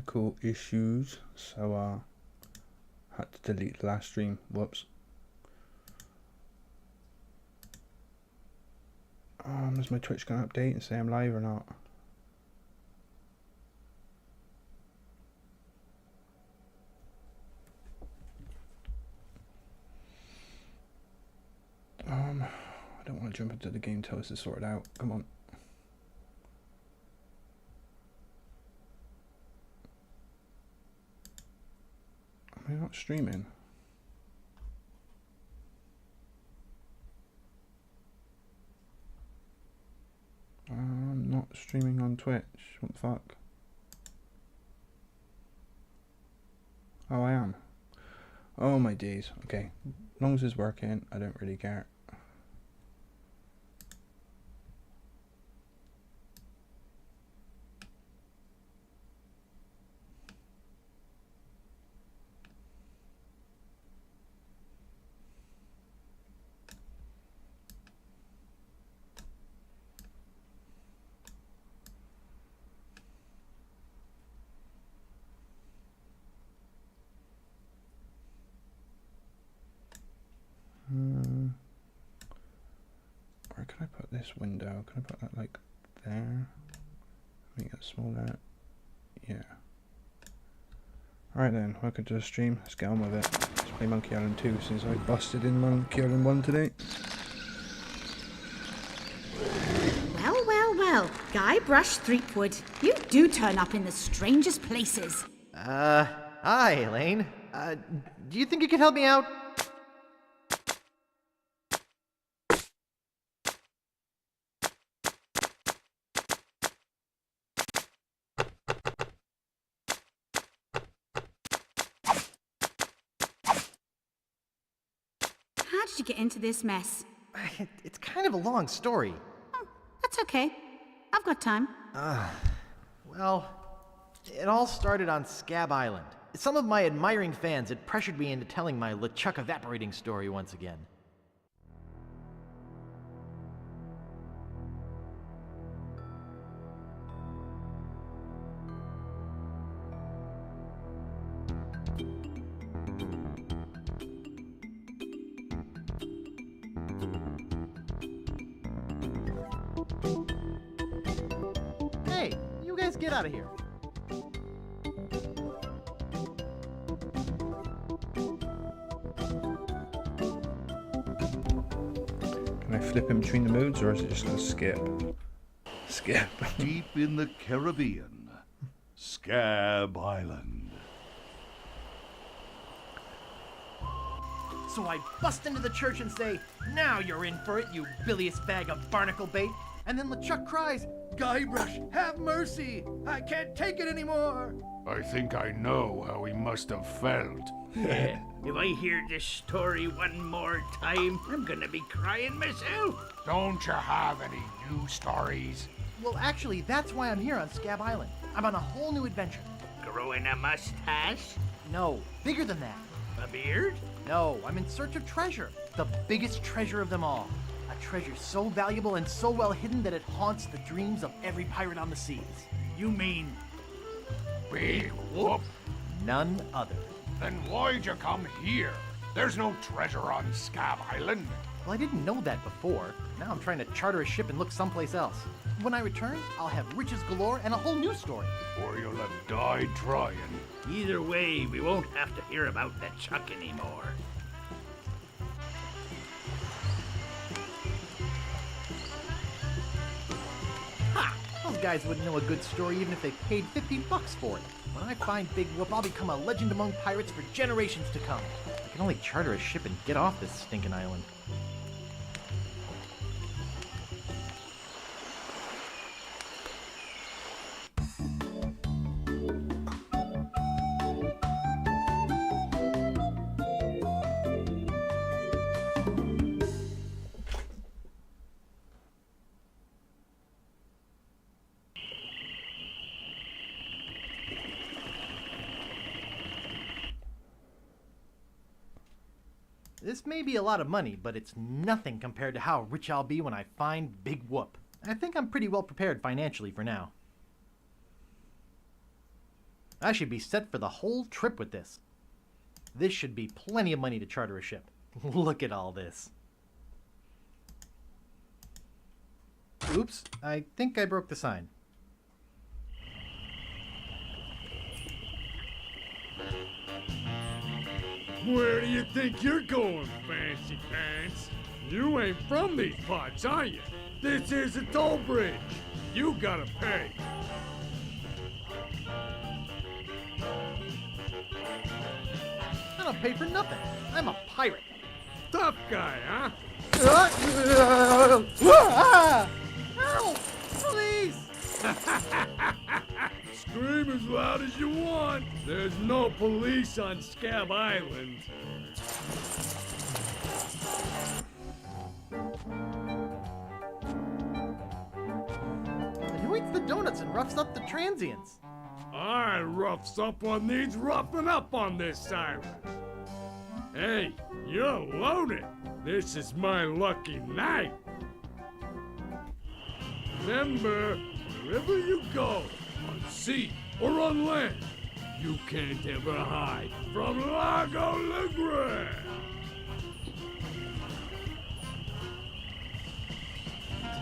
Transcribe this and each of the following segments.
technical issues, so had to delete the last stream. Whoops. Is my Twitch gonna update and say I'm live or not? I don't want to jump into the game until this is sorted out. Come on. Am I not streaming? I'm not streaming on Twitch. What the fuck? Oh, I am. Oh my days. Okay. As long as it's working, I don't really care. Where can I put this window? Can I put that like there? Make it smaller. Yeah. Alright then, welcome to the stream. Let's get on with it. Let's play Monkey Island 2 since I busted in Monkey Island 1 today. Well, well, well. Guybrush Threepwood. You do turn up in the strangest places. Hi, Elaine. Do you think you could help me out? How did you get into this mess? It's kind of a long story. Oh, that's okay. I've got time. Well, it all started on Scab Island. Some of my admiring fans had pressured me into telling my LeChuck evaporating story once again. Hey, you guys get out of here. Can I flip in between the modes or is it just going to skip? Skip. Deep in the Caribbean, Scab Island. So I bust into the church and say, "Now you're in for it, you bilious bag of barnacle bait." And then LeChuck cries, "Guybrush, have mercy! I can't take it anymore!" I think I know how he must have felt. Yeah, if I hear this story one more time, I'm gonna be crying myself. Don't you have any new stories? Well, actually, that's why I'm here on Scab Island. I'm on a whole new adventure. Growing a mustache? No, bigger than that. A beard? No, I'm in search of treasure. The biggest treasure of them all. A treasure so valuable and so well hidden that it haunts the dreams of every pirate on the seas. You mean Big whoop. None other. Then why'd you come here? There's no treasure on Scab Island. Well, I didn't know that before. Now I'm trying to charter a ship and look someplace else. When I return, I'll have riches galore and a whole new story. Or you'll have died trying. either way, we won't have to hear about LeChuck anymore. Ha! Those guys wouldn't know a good story even if they paid $50 for it. When I find Big Whoop, I'll become a legend among pirates for generations to come. I can only charter a ship and get off this stinking island. This may be a lot of money, but it's nothing compared to how rich I'll be when I find Big Whoop. I think I'm pretty well prepared financially for now. I should be set for the whole trip with this. This should be plenty of money to charter a ship. Look at all this. Oops, I think I broke the sign. Where do you think you're going, fancy pants? You ain't from these parts, are you? This is a toll bridge. You gotta pay. I don't pay for nothing. I'm a pirate. Tough guy, huh? Help! Please! Scream as loud as you want. There's no police on Scab Island. And who eats the donuts and roughs up the transients? I roughs up on these roughing up on this island. Hey, you're loaded. This is my lucky night. Remember, wherever you go, on sea or on land, you can't ever hide from Lago LeGrand.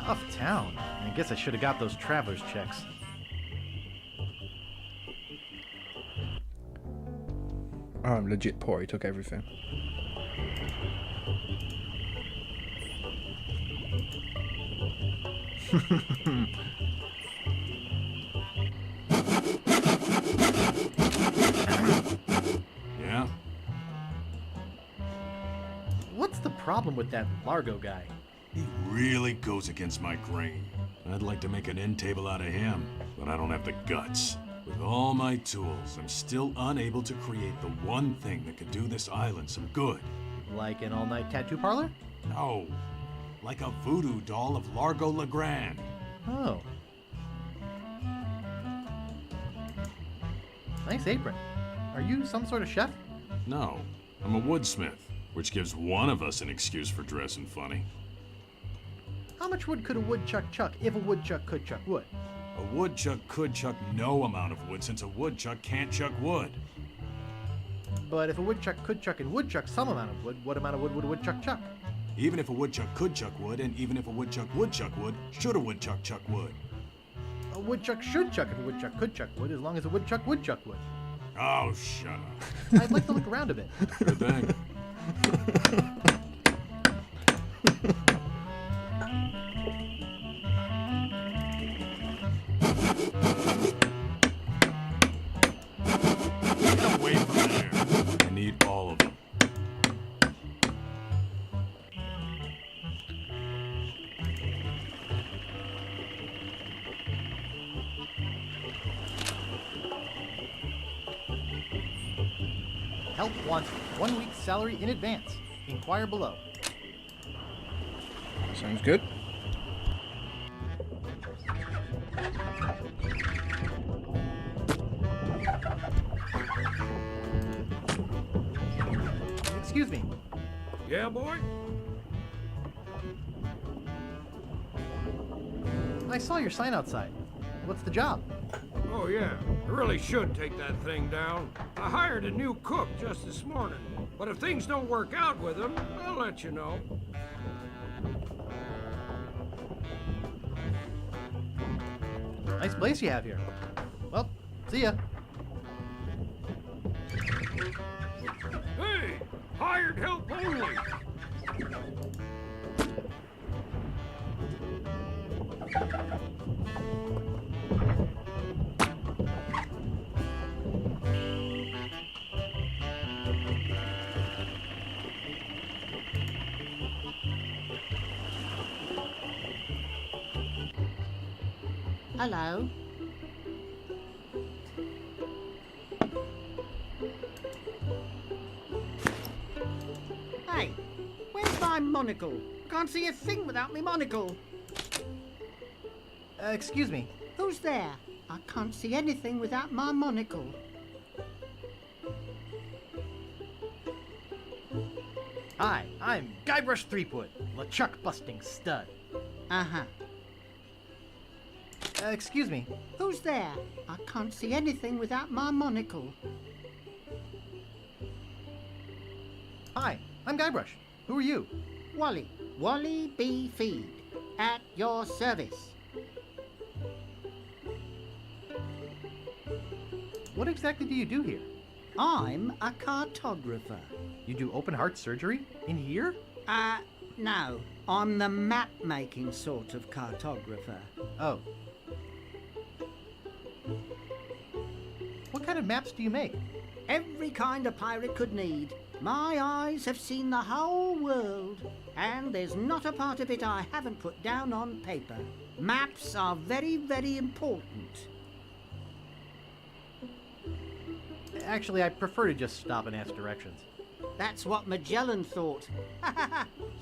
Tough town. I guess I should have got those traveler's checks. Oh, I'm legit poor. He took everything. Yeah? What's the problem with that Largo guy? He really goes against my grain. I'd like to make an end table out of him, but I don't have the guts. With all my tools, I'm still unable to create the one thing that could do this island some good. Like an all-night tattoo parlor? No, like a voodoo doll of Largo LeGrand. Oh. Nice apron. Are you some sort of chef? No, I'm a woodsmith, which gives one of us an excuse for dressing funny. How much wood could a woodchuck chuck if a woodchuck could chuck wood? A woodchuck could chuck no amount of wood since a woodchuck can't chuck wood. But if a woodchuck could chuck and would chuck some amount of wood, what amount of wood would a woodchuck chuck? Even if a woodchuck could chuck wood, and even if a woodchuck would chuck wood, should a woodchuck chuck wood? A woodchuck should chuck if a woodchuck could chuck wood, as long as a woodchuck would chuck wood. Oh, shut up. I'd like to look around a bit. Good thing. Get away from there. I need all of them. Help wants 1 week's salary in advance. Inquire below. Sounds good. Excuse me. Yeah, boy? I saw your sign outside. What's the job? Oh, yeah. I really should take that thing down. I hired a new cook just this morning. But if things don't work out with him, I'll let you know. Nice place you have here. Well, see ya. Hey! Hired help only! Hello. Hey, where's my monocle? Can't see a thing without me monocle. Excuse me. Who's there? I can't see anything without my monocle. Hi, I'm Guybrush Threepwood, LeChuck busting stud. Uh-huh. Excuse me. Who's there? I can't see anything without my monocle. Hi, I'm Guybrush. Who are you? Wally. Wally B. Feed. At your service. What exactly do you do here? I'm a cartographer. You do open heart surgery? In here? No. I'm the map-making sort of cartographer. Oh. What kind of maps do you make? Every kind a pirate could need. My eyes have seen the whole world, and there's not a part of it I haven't put down on paper. Maps are very, very important. Actually, I prefer to just stop and ask directions. That's what Magellan thought.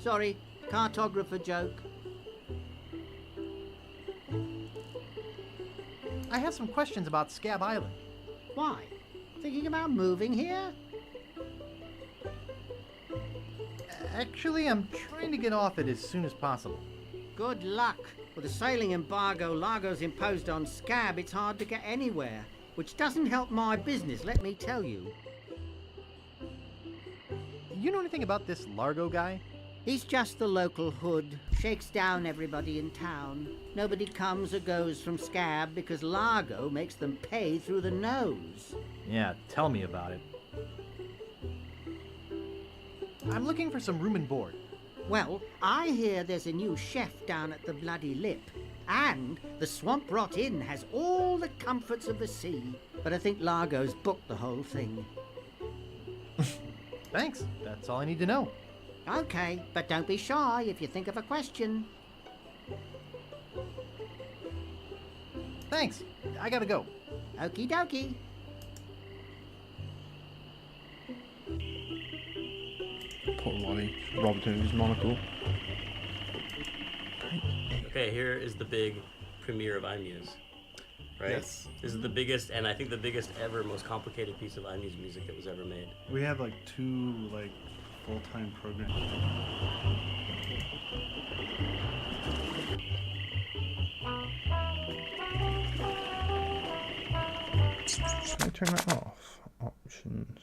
Sorry, cartographer joke. I have some questions about Scab Island. Why? Thinking about moving here? Actually, I'm trying to get off it as soon as possible. Good luck. With the sailing embargo Largo's imposed on Scab, it's hard to get anywhere. Which doesn't help my business, let me tell you. You know anything about this Largo guy? He's just the local hood. Shakes down everybody in town. Nobody comes or goes from Scab because Largo makes them pay through the nose. Yeah, tell me about it. I'm looking for some room and board. Well, I hear there's a new chef down at the Bloody Lip. And the Swamp Rot Inn has all the comforts of the sea. But I think Largo's booked the whole thing. Thanks. That's all I need to know. Okay, but don't be shy if you think of a question. Thanks. I gotta go. Okie dokie. Poor Wally. Robbed him of his monocle. Okay, here is the big premiere of iMuse. Right? Yes. This is the biggest, and I think the biggest ever, most complicated piece of iMuse music that was ever made. We have like 2 full-time programs. Should I turn that off? Options.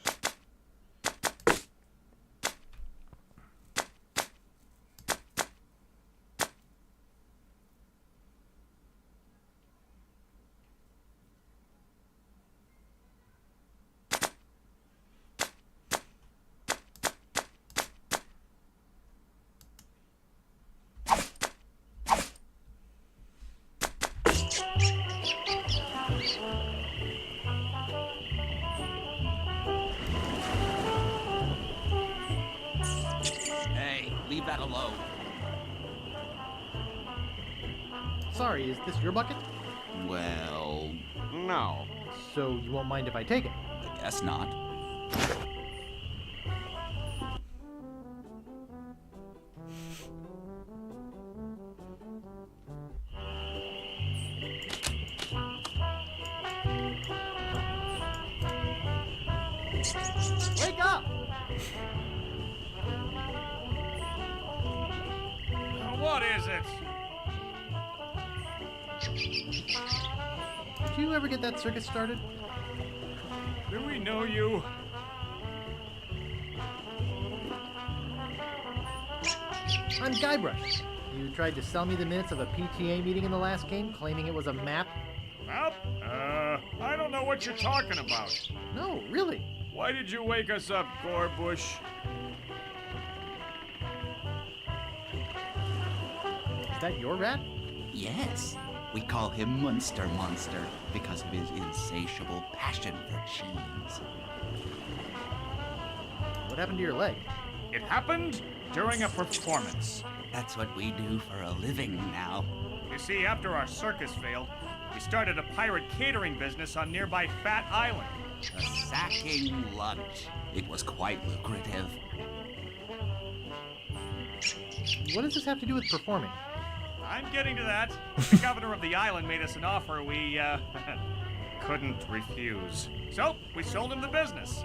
Hey, leave that alone. Sorry, is this your bucket? Well, no. So you won't mind if I take it? I guess not. Wake up! What is it? Did you ever get that circus started? Do we know you? I'm Guybrush. You tried to sell me the minutes of a PTA meeting in the last game, claiming it was a map? Well, I don't know what you're talking about. No, really. Why did you wake us up, Gorbush? Is that your rat? Yes. We call him Monster because of his insatiable passion for cheese. What happened to your leg? It happened during a performance. That's what we do for a living now. You see, after our circus failed, we started a pirate catering business on nearby Fat Island. A sacking lunch. It was quite lucrative. What does this have to do with performing? I'm getting to that. The governor of the island made us an offer we, couldn't refuse. So, we sold him the business.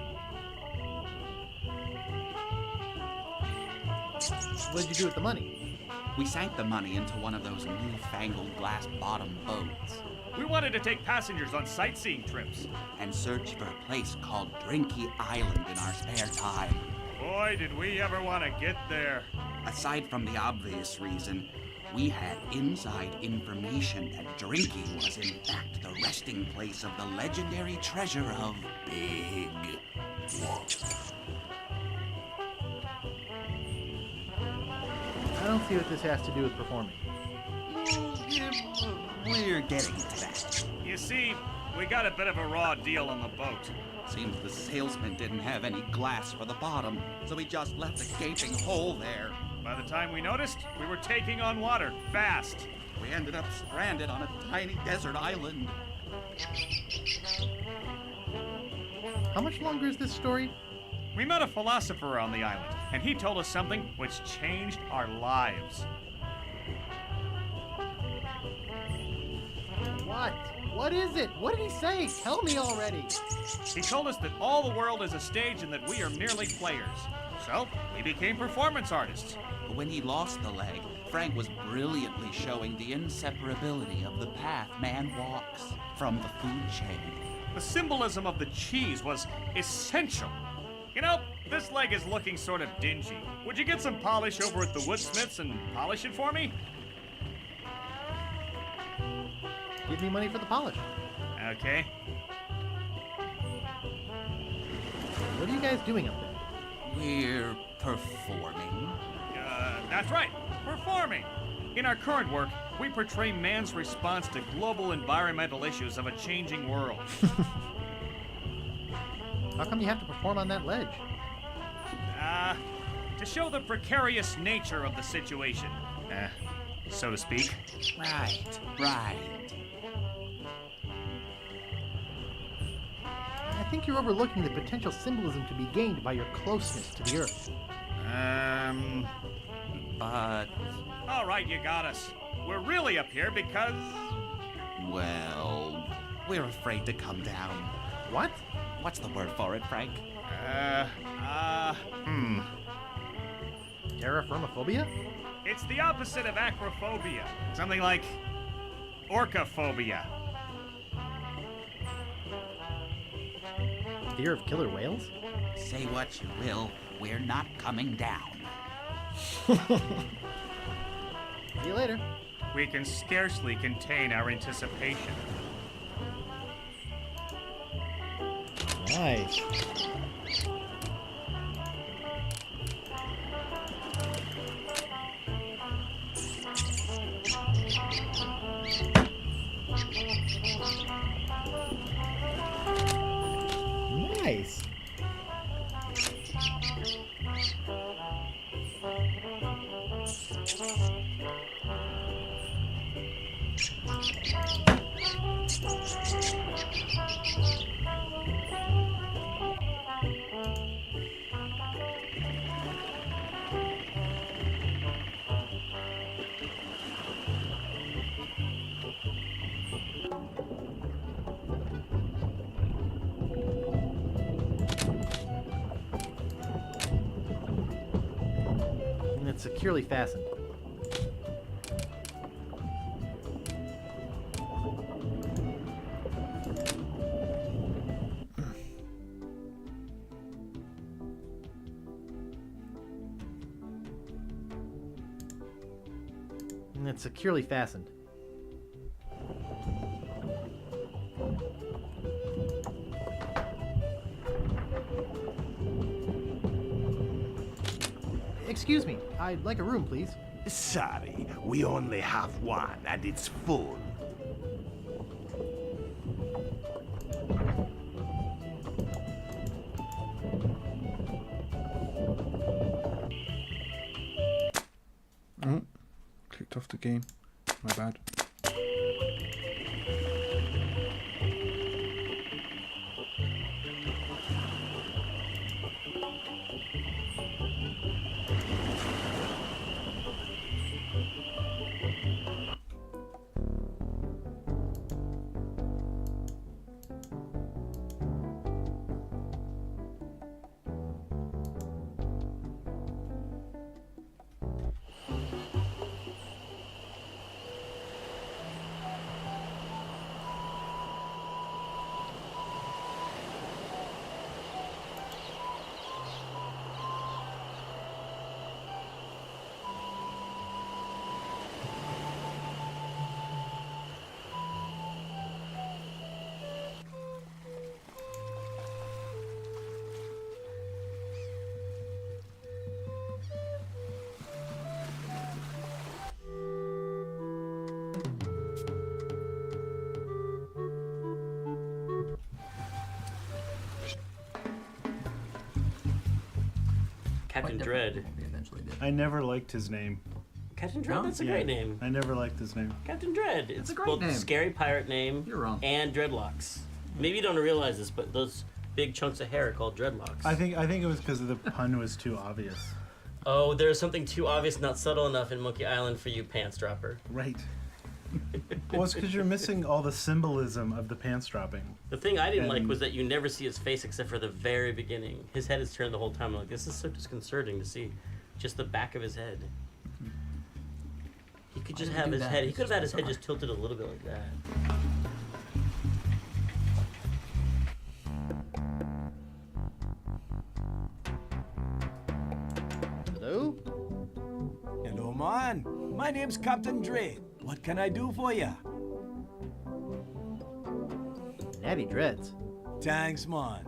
What did you do with the money? We sank the money into one of those newfangled glass-bottom boats. We wanted to take passengers on sightseeing trips. And search for a place called Drinky Island in our spare time. Boy, did we ever want to get there. Aside from the obvious reason, we had inside information that Drinky was in fact the resting place of the legendary treasure of Big Whoop. I don't see what this has to do with performing. We're getting to that. You see, we got a bit of a raw deal on the boat. Seems the salesman didn't have any glass for the bottom, so he just left a gaping hole there. By the time we noticed, we were taking on water, fast. We ended up stranded on a tiny desert island. How much longer is this story? We met a philosopher on the island, and he told us something which changed our lives. What? What is it? What did he say? Tell me already. He told us that all the world is a stage and that we are merely players. So, we became performance artists. But when he lost the leg, Frank was brilliantly showing the inseparability of the path man walks from the food chain. The symbolism of the cheese was essential. You know, this leg is looking sort of dingy. Would you get some polish over at the Woodsmiths and polish it for me? Give me money for the polish. Okay. What are you guys doing up there? We're performing. That's right, performing. In our current work, we portray man's response to global environmental issues of a changing world. How come you have to perform on that ledge? To show the precarious nature of the situation, so to speak. Right. I think you're overlooking the potential symbolism to be gained by your closeness to the Earth. But... All right, you got us. We're really up here because... Well, we're afraid to come down. What? What's the word for it, Frank? Terraformophobia? It's the opposite of acrophobia. Something like orcaphobia. Fear of killer whales? Say what you will, we're not coming down. See you later. We can scarcely contain our anticipation. Nice. Nice. And it's securely fastened. And it's securely fastened. Excuse me, I'd like a room, please. Sorry, we only have one, and it's full. Oh, clicked off the game. My bad. Captain Quite Dread. different than they eventually did. I never liked his name. Captain Dread, No? that's a Yeah, great name. I never liked his name. Captain Dread. It's a great both name. scary pirate name You're wrong. and dreadlocks. Maybe you don't realize this, but those big chunks of hair are called dreadlocks. I think it was because the pun was too obvious. Oh, there's something too obvious, not subtle enough in Monkey Island for you, pants dropper. Right. Well, it's because you're missing all the symbolism of the pants dropping. The thing I didn't like And- was that you never see his face except for the very beginning. His head is turned the whole time. I'm like, this is so disconcerting to see just the back of his head. He could just did have do his that? head. He It's could have had his just head bizarre. just tilted a little bit like that. Hello? Hello, man. My name's Captain Dread. What can I do for ya? Natty Dreads. Thanks, man.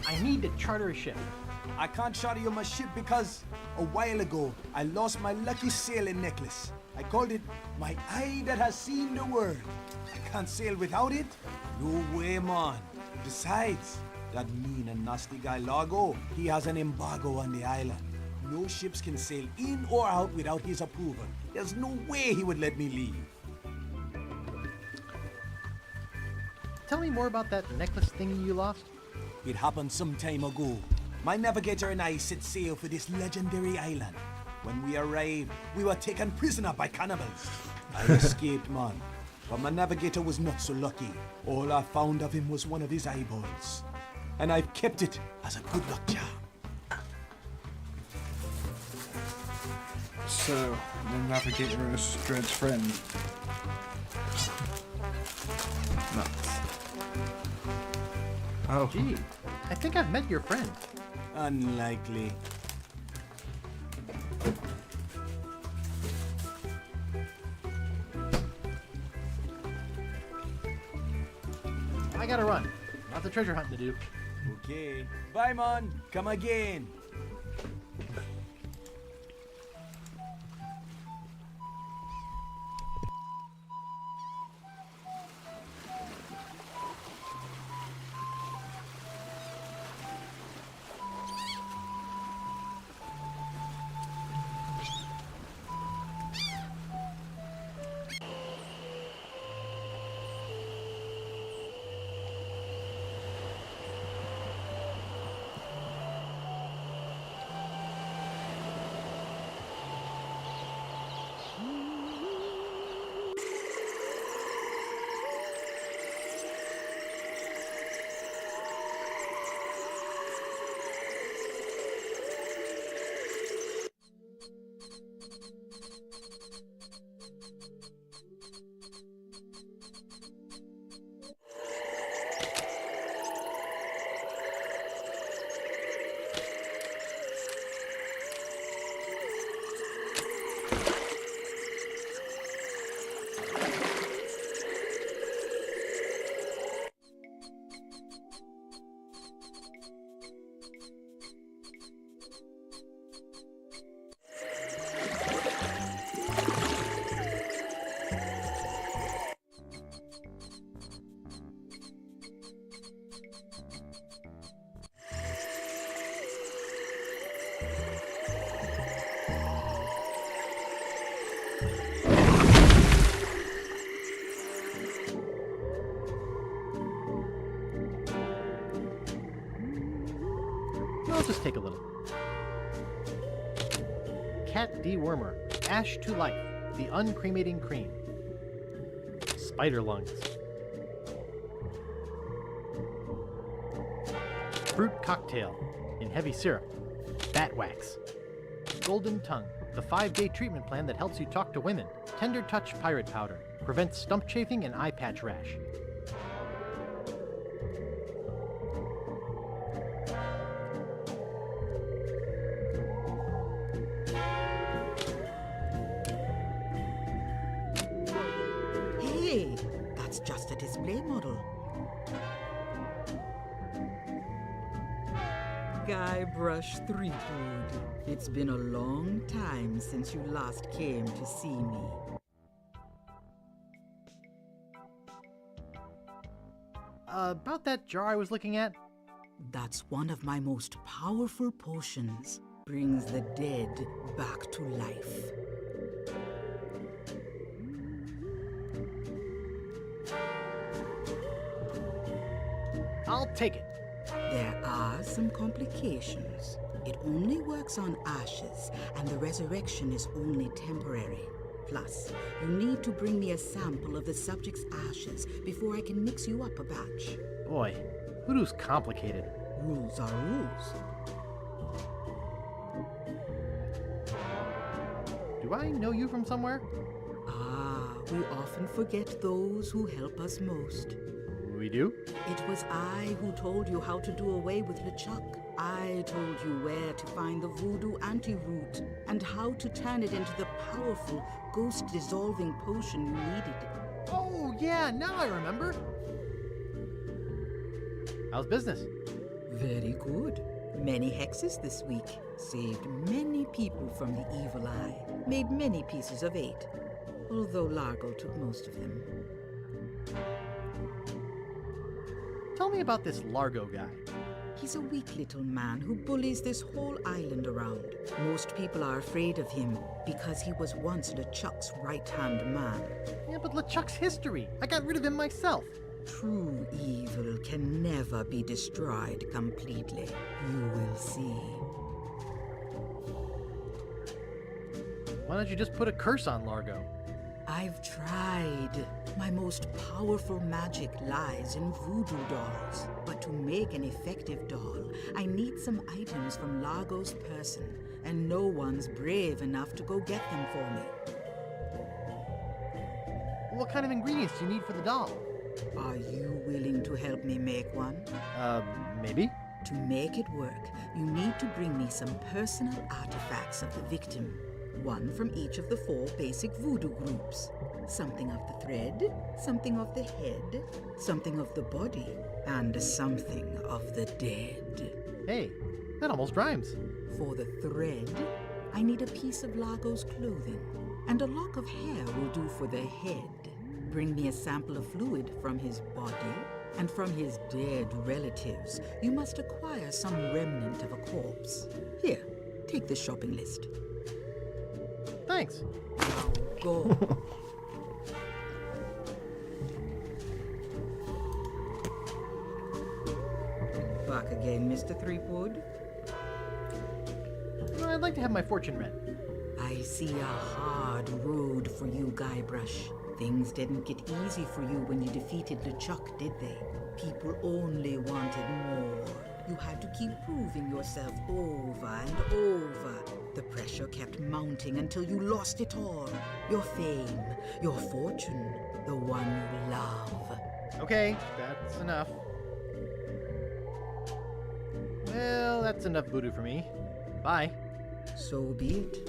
I need to charter a ship. I can't charter you my ship because a while ago I lost my lucky sailing necklace. I called it my eye that has seen the world. I can't sail without it. No way, man. Besides, that mean and nasty guy Largo, he has an embargo on the island. No ships can sail in or out without his approval. There's no way he would let me leave. Tell me more about that necklace thingy you lost. It happened some time ago. My navigator and I set sail for this legendary island. When we arrived, we were taken prisoner by cannibals. I escaped, man. But my navigator was not so lucky. All I found of him was one of his eyeballs. And I've kept it as a good luck charm. So, the navigator is Dread's friend. Nuts. Oh. Gee, I think I've met your friend. Unlikely. I gotta run. Lots of treasure hunting to do. Okay. Bye, man. Come again. I'll just take a little. Cat dewormer. Ash to life. The uncremating cream. Spider lungs. Fruit cocktail. In heavy syrup. Bat wax. Golden tongue. The 5-day treatment plan that helps you talk to women. Tender touch pirate powder. Prevents stump chafing and eye patch rash. Hey, that's just a display model. Guybrush Threepwood. It's been a long time since you last came to see me. About that jar I was looking at? That's one of my most powerful potions. Brings the dead back to life. I'll take it. There are some complications. It only works on ashes, and the resurrection is only temporary. Plus, you need to bring me a sample of the subject's ashes before I can mix you up a batch. Boy, voodoo's complicated. Rules are rules. Do I know you from somewhere? Ah, we often forget those who help us most. We do? It was I who told you how to do away with LeChuck. I told you where to find the voodoo antiroot and how to turn it into the powerful, ghost-dissolving potion you needed. Oh, yeah, now I remember. How's business? Very good. Many hexes this week. Saved many people from the evil eye. Made many pieces of 8. Although Largo took most of them. Tell me about this Largo guy. He's a weak little man who bullies this whole island around. Most people are afraid of him because he was once LeChuck's right-hand man. Yeah, but LeChuck's history. I got rid of him myself. True evil can never be destroyed completely. You will see. Why don't you just put a curse on Largo? I've tried. My most powerful magic lies in voodoo dolls. But to make an effective doll, I need some items from Largo's person, and no one's brave enough to go get them for me. What kind of ingredients do you need for the doll? Are you willing to help me make one? Maybe. To make it work, you need to bring me some personal artifacts of the victim. One from each of the 4 basic voodoo groups. Something of the thread, something of the head, something of the body, and something of the dead. Hey, that almost rhymes. For the thread, I need a piece of Largo's clothing, and a lock of hair will do for the head. Bring me a sample of fluid from his body, and from his dead relatives, you must acquire some remnant of a corpse. Here, take the shopping list. Thanks. Now go. Back again, Mr. Threepwood? I'd like to have my fortune read. I see a hard road for you, Guybrush. Things didn't get easy for you when you defeated LeChuck, did they? People only wanted more. You had to keep proving yourself over and over. The pressure kept mounting until you lost it all. Your fame, your fortune, the one you love. Okay, that's enough. Well, that's enough voodoo for me. Bye. So be it.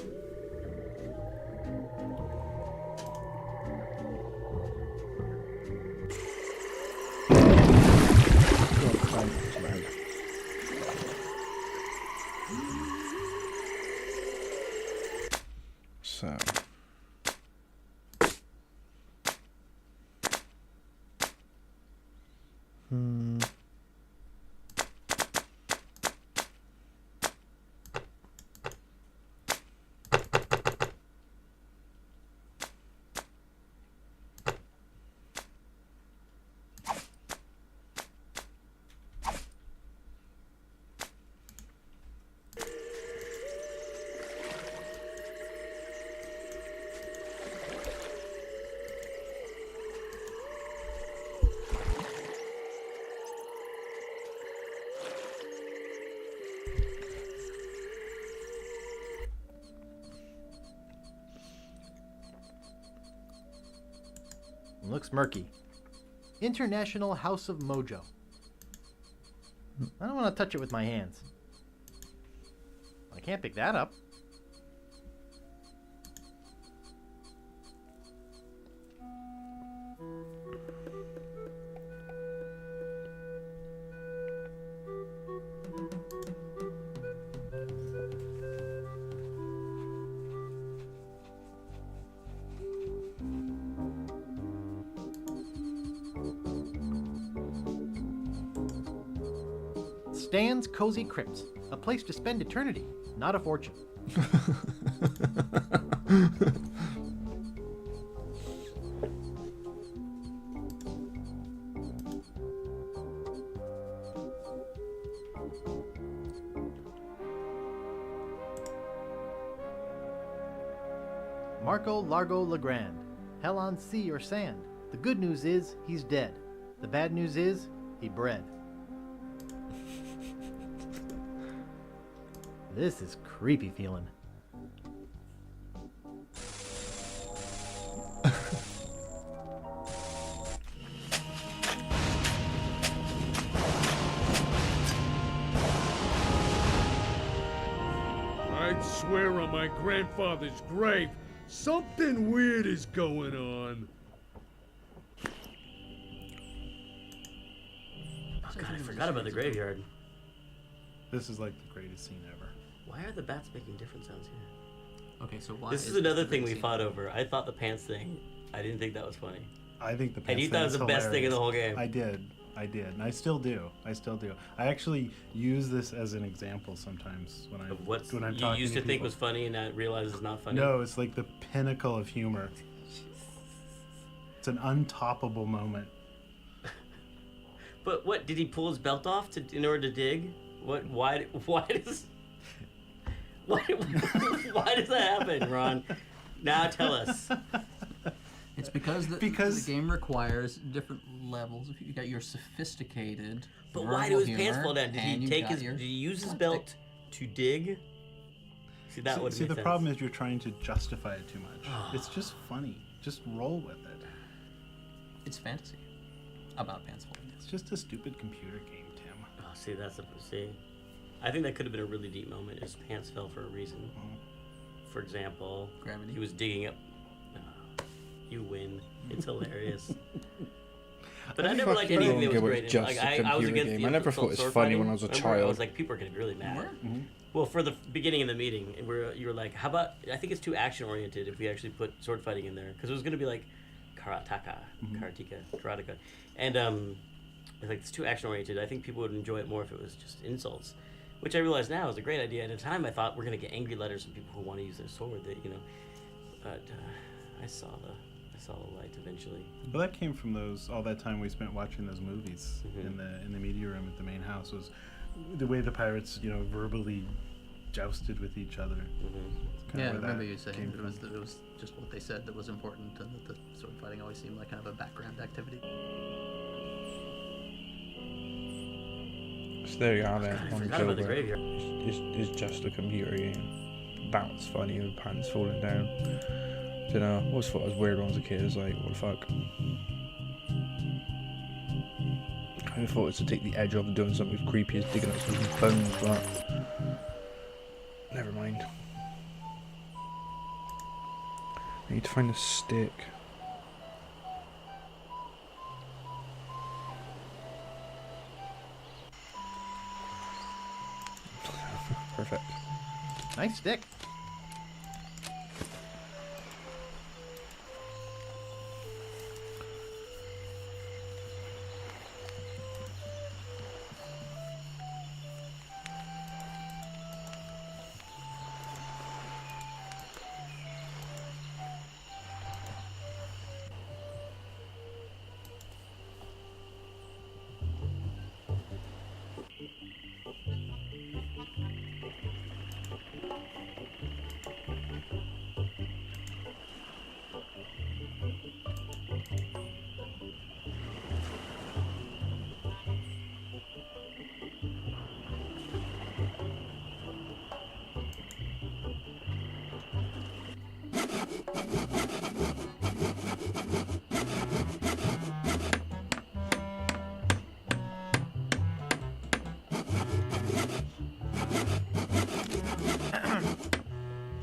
So. Looks murky. International House of Mojo. I don't want to touch it with my hands. I can't pick that up. Stan's Cozy Crypts. A place to spend eternity, not a fortune. Marco Largo Legrand. Hell on sea or sand. The good news is he's dead. The bad news is he bred. This is creepy feeling. I'd swear on my grandfather's grave, something weird is going on. Oh god, I forgot about the graveyard. This is like the greatest scene ever. Why are the bats making different sounds here? Okay, so why? This is another thing we fought over. I thought the pants thing, I didn't think that was funny. I think the pants And you thing thought it was is the best thing in the whole hilarious. game. I did, and I still do. I actually use this as an example sometimes when Of what when I'm you talking used to think people. was funny and now realize it's not funny? No, it's like the pinnacle of humor. It's an untoppable moment. But what, did he pull his belt off in order to dig? What? Why does that happen, Ron? Now tell us. It's because the game requires different levels. If you got your sophisticated. But why do his verbal pants humor, fall down? Did and he you take got his? your Did he use his slapstick. belt to dig? See, that would See, make the sense. problem is you're trying to justify it too much. It's just funny. Just roll with it. It's fantasy about pants falling down. It's just a stupid computer game, Tim. Oh, see, I think that could have been a really deep moment. His pants fell for a reason. For example, gravity. He was digging up. You win. It's hilarious. But I never liked anything that was great. Just Like, a I was computer against game. the I never sword thought it was fighting. funny when I was a Remember, child. I was like, people are getting really mad. Well, for the beginning of the meeting, you were like, how about, I think it's too action oriented if we actually put sword fighting in there, because it was going to be like karateka, and it's like it's too action oriented. I think people would enjoy it more if it was just insults, which I realize now is a great idea. At a time, I thought we're going to get angry letters from people who want to use their sword. That but I saw the light eventually. Well, that came from all that time we spent watching those movies in the media room at the main house. Was the way the pirates, verbally jousted with each other. Yeah, I remember you saying it was just what they said that was important, and that the sword fighting always seemed like kind of a background activity. So there you are there. I on forgot about the Joker. graveyard. It's just a computer game. That's funny, the pants falling down. Don't know, I always thought it was weird when I was a kid. It's like, what the fuck? I thought it was to take the edge off of doing something creepy as digging up some bones, but never mind. I need to find a stick. Perfect. Nice stick.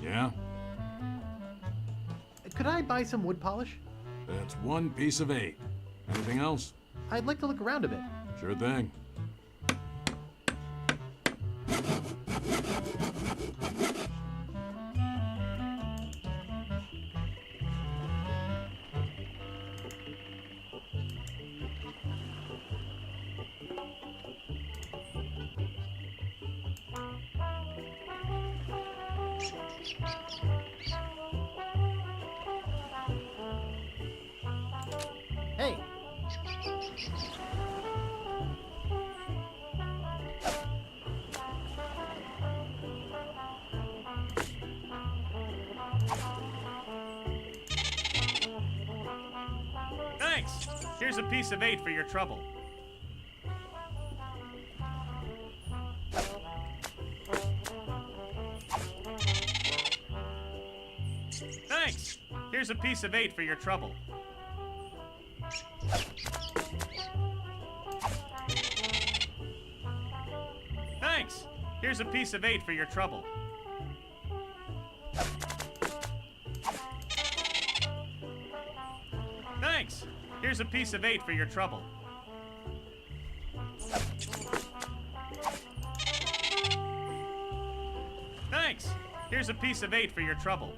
Yeah? Could I buy some wood polish? That's 1 piece of 8. Anything else? I'd like to look around a bit. Sure thing. Hey! Thanks. Here's a piece of 8 for your trouble. Thanks. Here's a piece of 8 for your trouble. Thanks. Here's a piece of 8 for your trouble. Thanks. Here's a piece of 8 for your trouble. Thanks. Here's a piece of 8 for your trouble.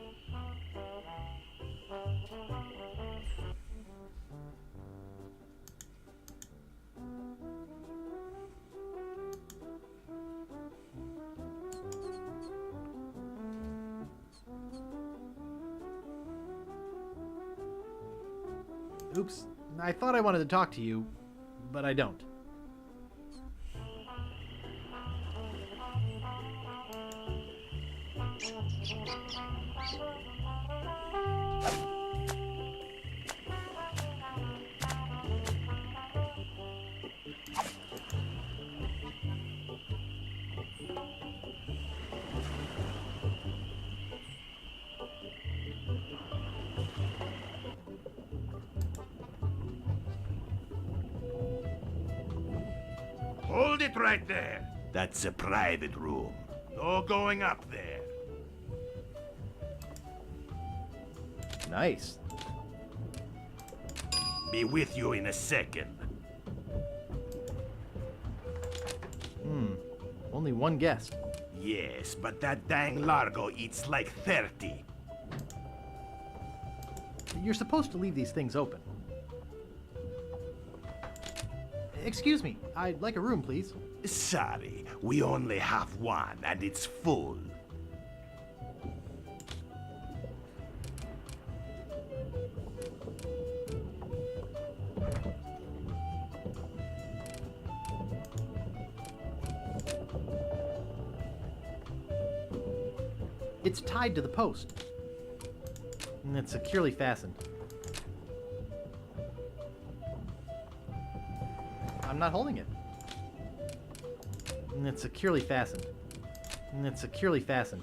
Oops, I thought I wanted to talk to you, but I don't. Hold it right there. That's a private room. No going up there. Nice. Be with you in a second. Only one guest. Yes, but that dang Largo eats like 30. You're supposed to leave these things open. Excuse me, I'd like a room, please. Sorry, we only have one, and it's full. It's tied to the post. And it's securely fastened. I'm not holding it. And it's securely fastened. And it's securely fastened.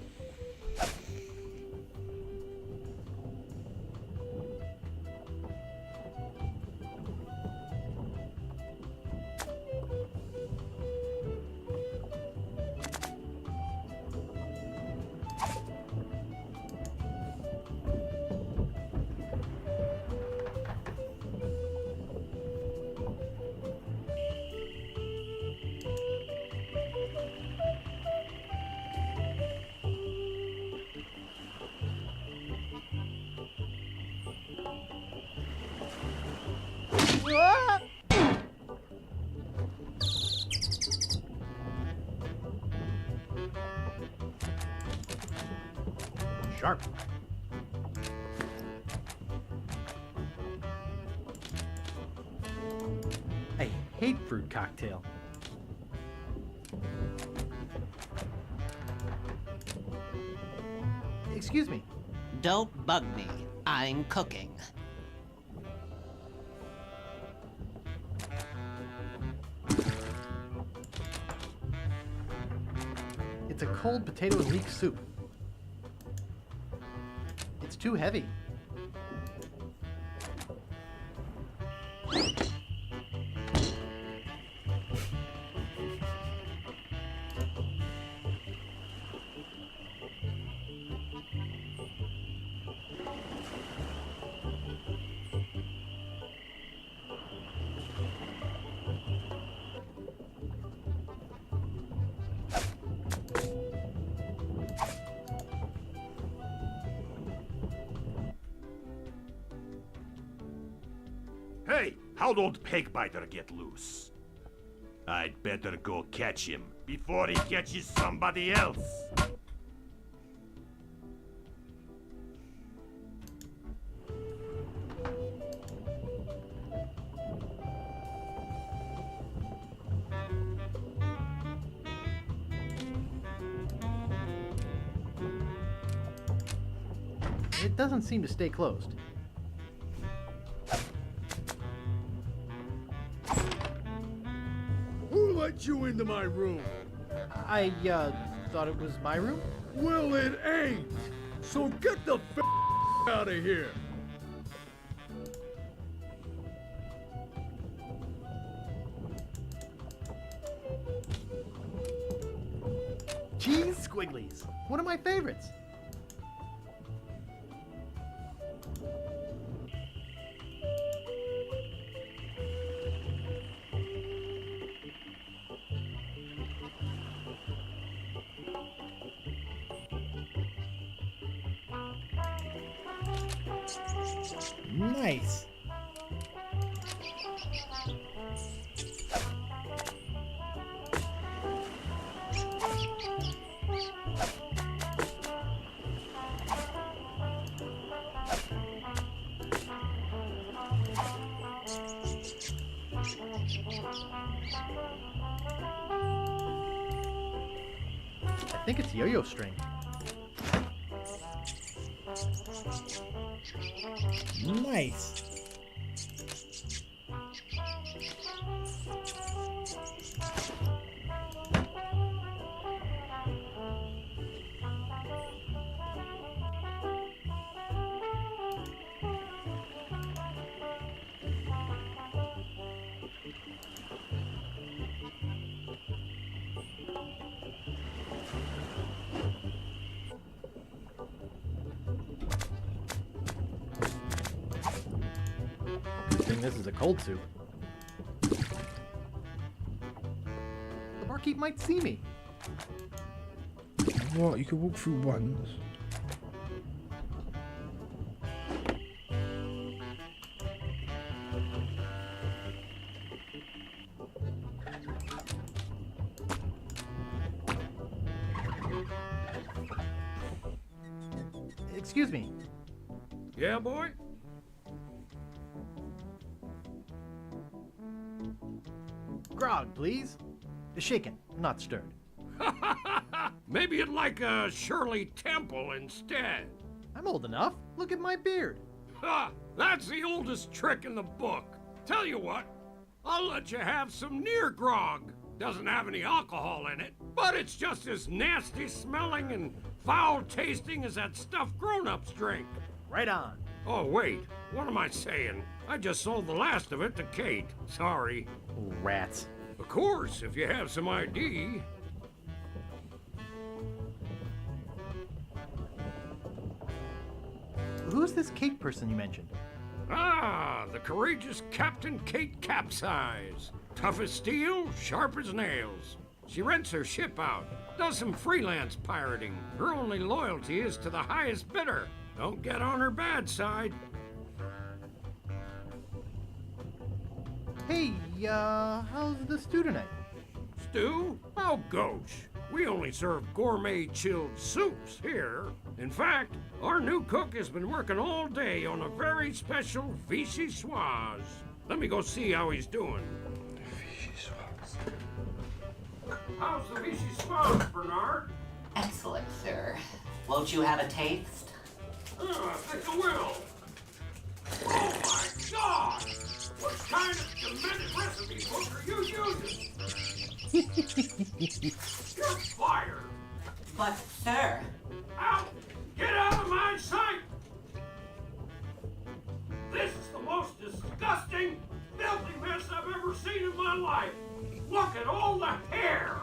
Sharp. I hate fruit cocktail. Excuse me. Don't bug me. I'm cooking. It's a cold potato and leek soup. It's too heavy. Hey, how'd old Pegbiter get loose? I'd better go catch him before he catches somebody else. It doesn't seem to stay closed. Who let you into my room? I, thought it was my room? Well, it ain't. So get the out of here. Cheese squigglies. One of my favorites. Nice. I think it's yo-yo string. Nice. This is a cold soup. The barkeep might see me. What? You could walk through once. Excuse me. Yeah, boy? Grog, please. Shaken, not stirred. Maybe you'd like a Shirley Temple instead. I'm old enough. Look at my beard. Ha! That's the oldest trick in the book. Tell you what, I'll let you have some near grog. Doesn't have any alcohol in it, but it's just as nasty smelling and foul tasting as that stuff grown-ups drink. Right on. Oh, wait. What am I saying? I just sold the last of it to Kate. Sorry. Rats. Of course, if you have some ID. Who's this Kate person you mentioned? Ah, the courageous Captain Kate Capsize. Tough as steel, sharp as nails. She rents her ship out, does some freelance pirating. Her only loyalty is to the highest bidder. Don't get on her bad side. Hey, how's the stew tonight? Stew? Oh, gosh. We only serve gourmet chilled soups here. In fact, our new cook has been working all day on a very special vichyssoise. Let me go see how he's doing. How's the vichyssoise, Bernard? Excellent, sir. Won't you have a taste? I think I will. Oh my God! What kind of demented recipe book are you using? You're fired! But, sir... Out! Get out of my sight! This is the most disgusting, filthy mess I've ever seen in my life! Look at all the hair!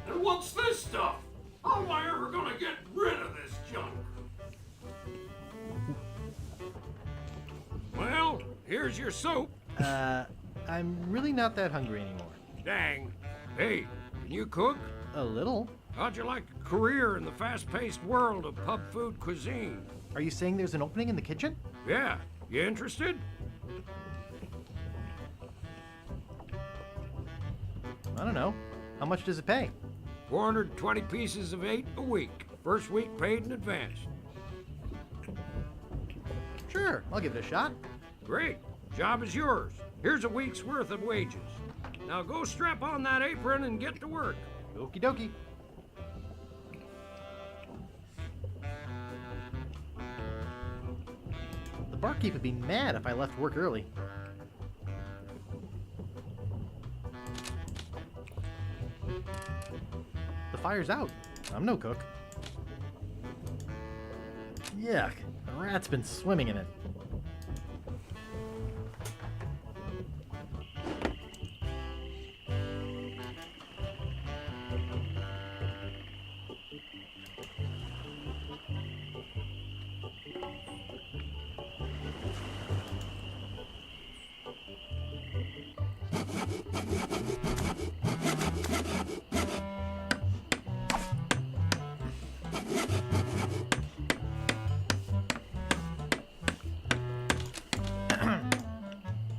And what's this stuff? How am I ever gonna get rid of this junk? Well, here's your soup. I'm really not that hungry anymore. Dang. Hey, can you cook? A little. How'd you like a career in the fast-paced world of pub food cuisine? Are you saying there's an opening in the kitchen? Yeah. You interested? I don't know. How much does it pay? 420 pieces of 8 a week. First week paid in advance. Sure, I'll give it a shot. Great. Job is yours. Here's a week's worth of wages. Now go strap on that apron and get to work. Okie dokie. barkeep would be mad if I left work early. The fire's out. I'm no cook. Yuck. A rat's been swimming in it.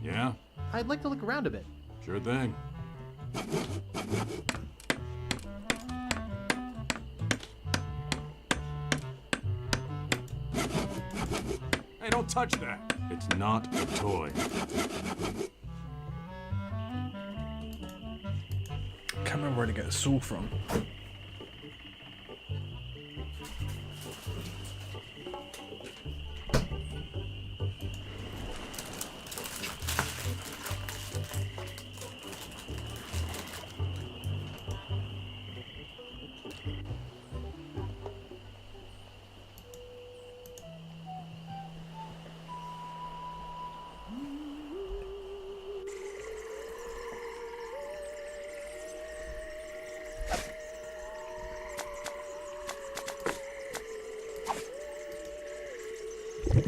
Yeah? I'd like to look around a bit. Sure thing. Hey, don't touch that. It's not a toy. Can't remember where to get a saw from.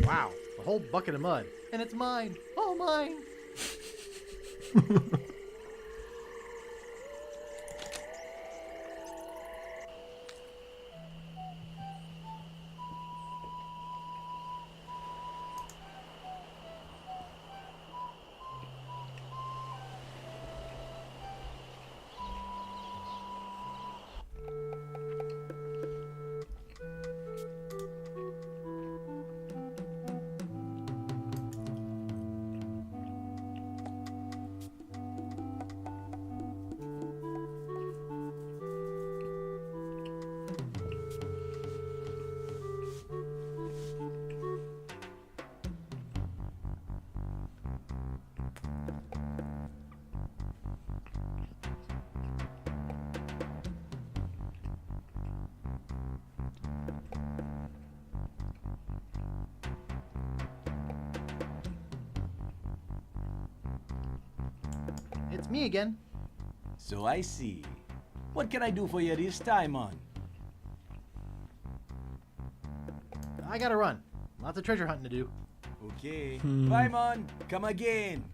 Wow, a whole bucket of mud. And it's mine. All mine. It's me again. So I see. What can I do for you this time, man? I gotta run. Lots of treasure hunting to do. Okay. Bye, man. Come again.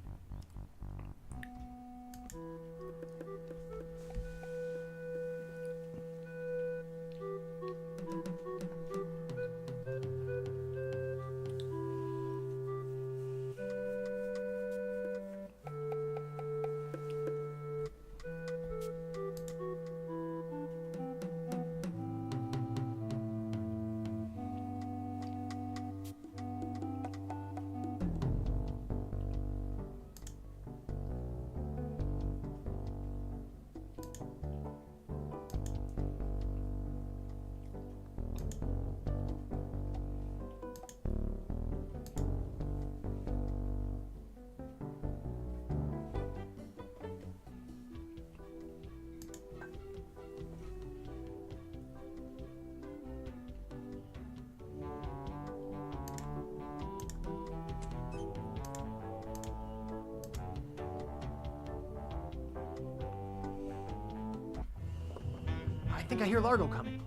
I think I hear Largo coming.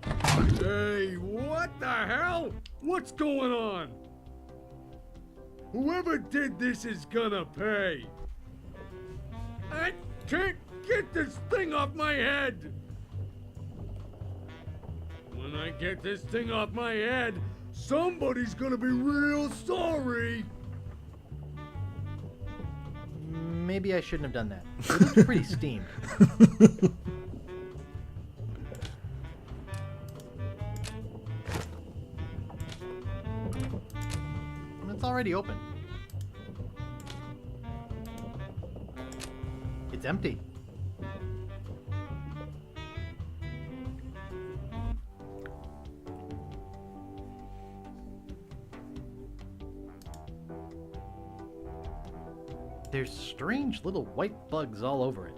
Hey, what the hell? What's going on? Whoever did this is gonna pay. I can't get this thing off my head. When I get this thing off my head, somebody's gonna be real sorry. Maybe I shouldn't have done that. It looked pretty steamed. It's already open. It's empty. there's strange little white bugs all over it.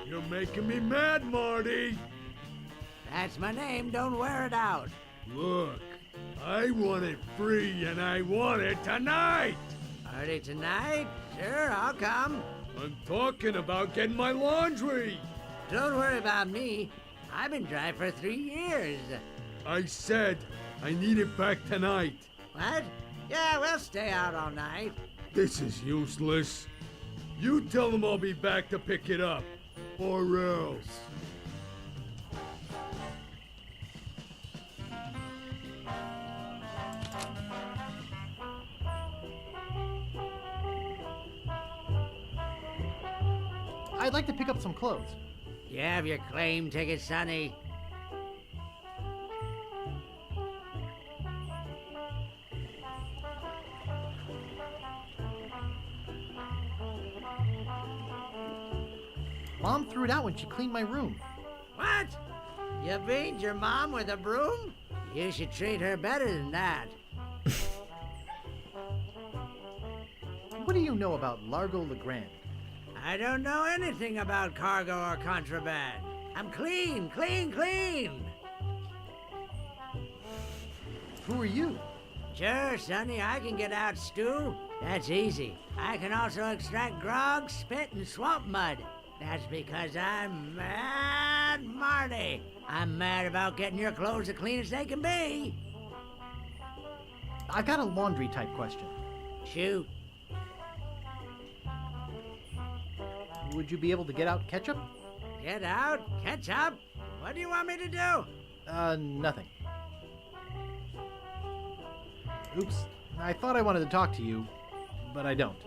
You're making me mad, Marty. That's my name. Don't wear it out. Look, I want it free and I want it tonight. Party tonight? Sure, I'll come. I'm talking about getting my laundry. Don't worry about me. I've been dry for 3 years. I said I need it back tonight. What? Yeah, we'll stay out all night. This is useless. You tell them I'll be back to pick it up. Or else. I'd like to pick up some clothes. You have your claim ticket, Sonny. Mom threw it out when she cleaned my room. What? You beat your mom with a broom? You should treat her better than that. What do you know about Largo Legrand? I don't know anything about cargo or contraband. I'm clean, clean, clean. Who are you? Sure, Sonny, I can get out stew. That's easy. I can also extract grog, spit, and swamp mud. That's because I'm Mad Marty. I'm mad about getting your clothes as clean as they can be. I got a laundry type question. Shoot. Would you be able to get out ketchup? Get out? Ketchup? What do you want me to do? Nothing. Oops. I thought I wanted to talk to you, but I don't.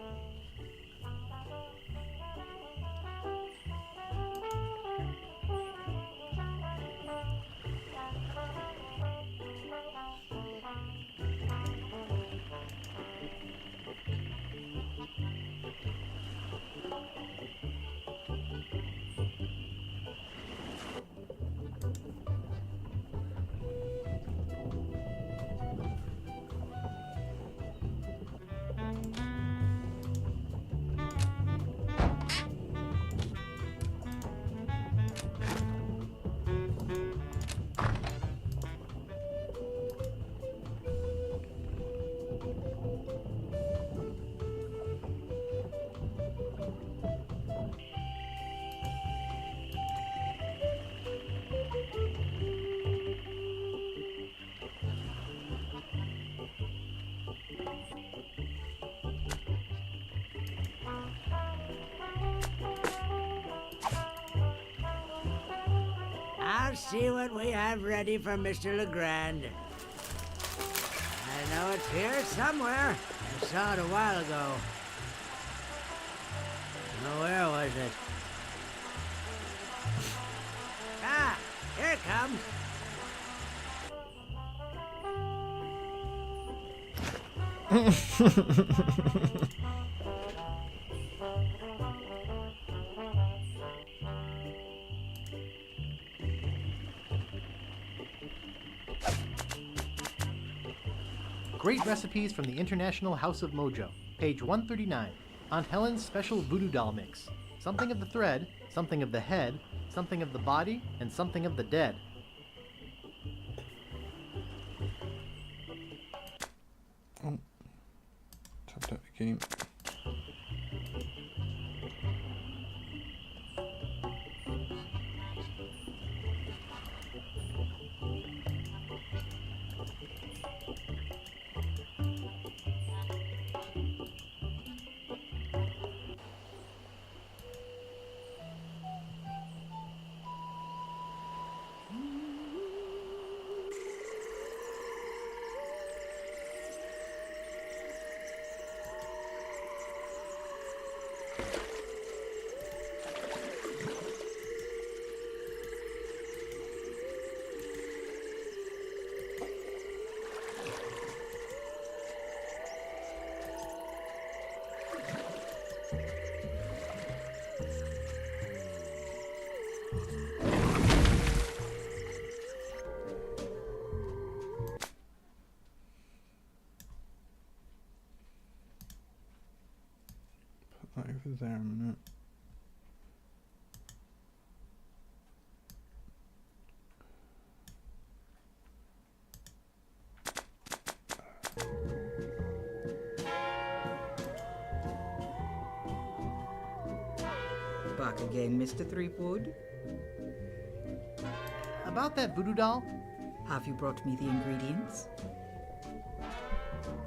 I'll see what we have ready for Mr. Legrand. I know it's here somewhere. I saw it a while ago. Oh, where was it? Ah, here it comes. Great recipes from the International House of Mojo, page 139. Aunt Helen's special voodoo doll mix. Something of the thread, something of the head, something of the body, and something of the dead. Oh, tapped out the game. Put that over there a minute. Back again, Mr. Threepwood. About that voodoo doll? Have you brought me the ingredients?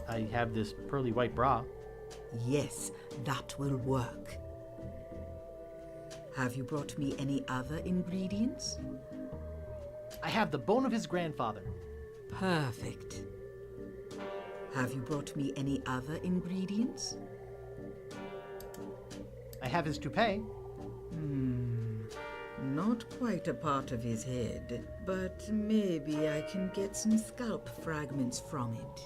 I have this pearly white bra. Yes, that will work. Have you brought me any other ingredients? I have the bone of his grandfather. Perfect. Have you brought me any other ingredients? I have his toupee. Not quite a part of his head, but maybe I can get some scalp fragments from it.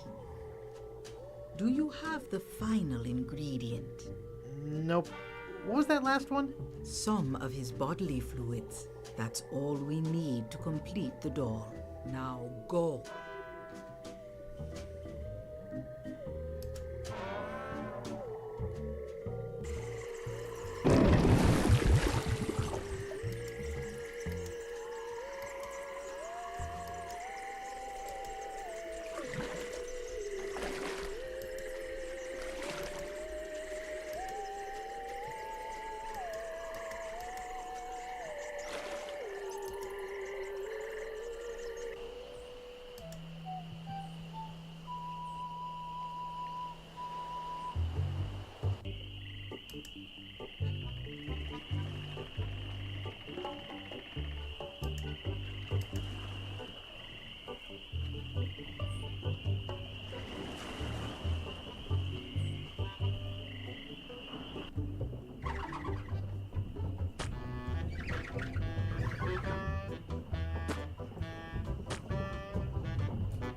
Do you have the final ingredient? Nope. What was that last one? Some of his bodily fluids. That's all we need to complete the doll. Now go.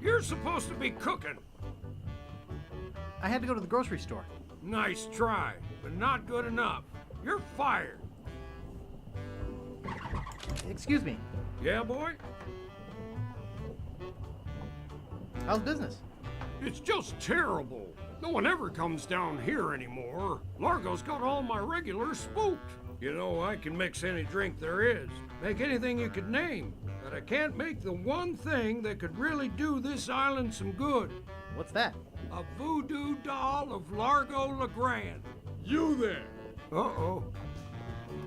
You're supposed to be cooking. I had to go to the grocery store. Nice try, but not good enough. You're fired. Excuse me. Yeah, boy? How's business? It's just terrible. No one ever comes down here anymore. Largo's got all my regulars spooked. You know, I can mix any drink there is, make anything you could name, but I can't make the one thing that could really do this island some good. What's that? A voodoo doll of Largo LeGrand. You there! Uh-oh.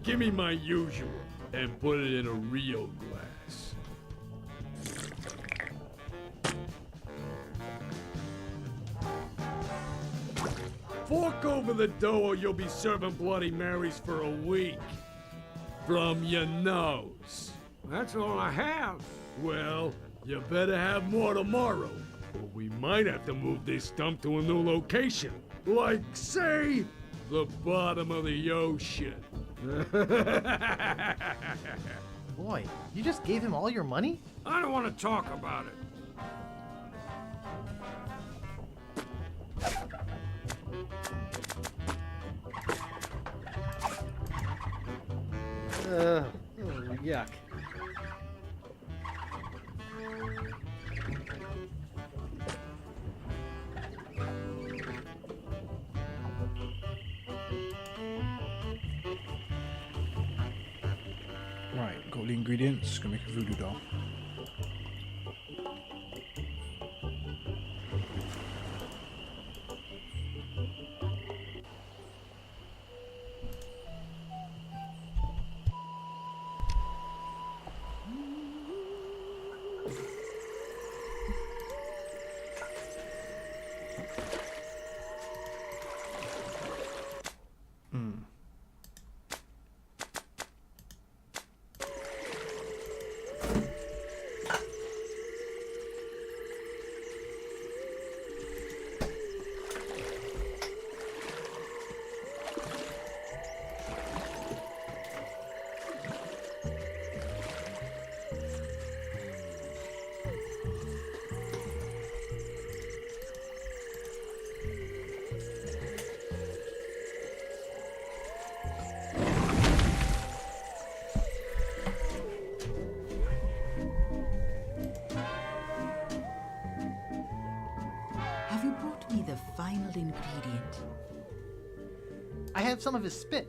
Give me my usual and put it in a real glass. Fork over the dough or you'll be serving Bloody Marys for a week. From your nose. That's all I have. Well, you better have more tomorrow, or we might have to move this stump to a new location. Like, say, the bottom of the ocean. Boy, you just gave him all your money? I don't want to talk about it. Yuck. Right, got all the ingredients. Gonna make a voodoo doll. have some of his spit.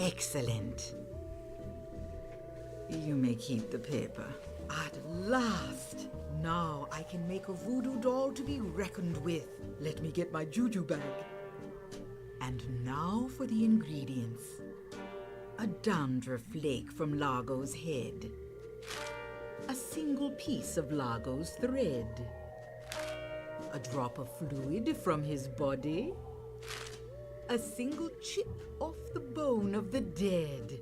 Excellent. You may keep the paper. At last! Now I can make a voodoo doll to be reckoned with. Let me get my juju bag. And now for the ingredients. A dandruff flake from Largo's head. A single piece of Largo's thread. A drop of fluid from his body. A single chip off the bone of the dead.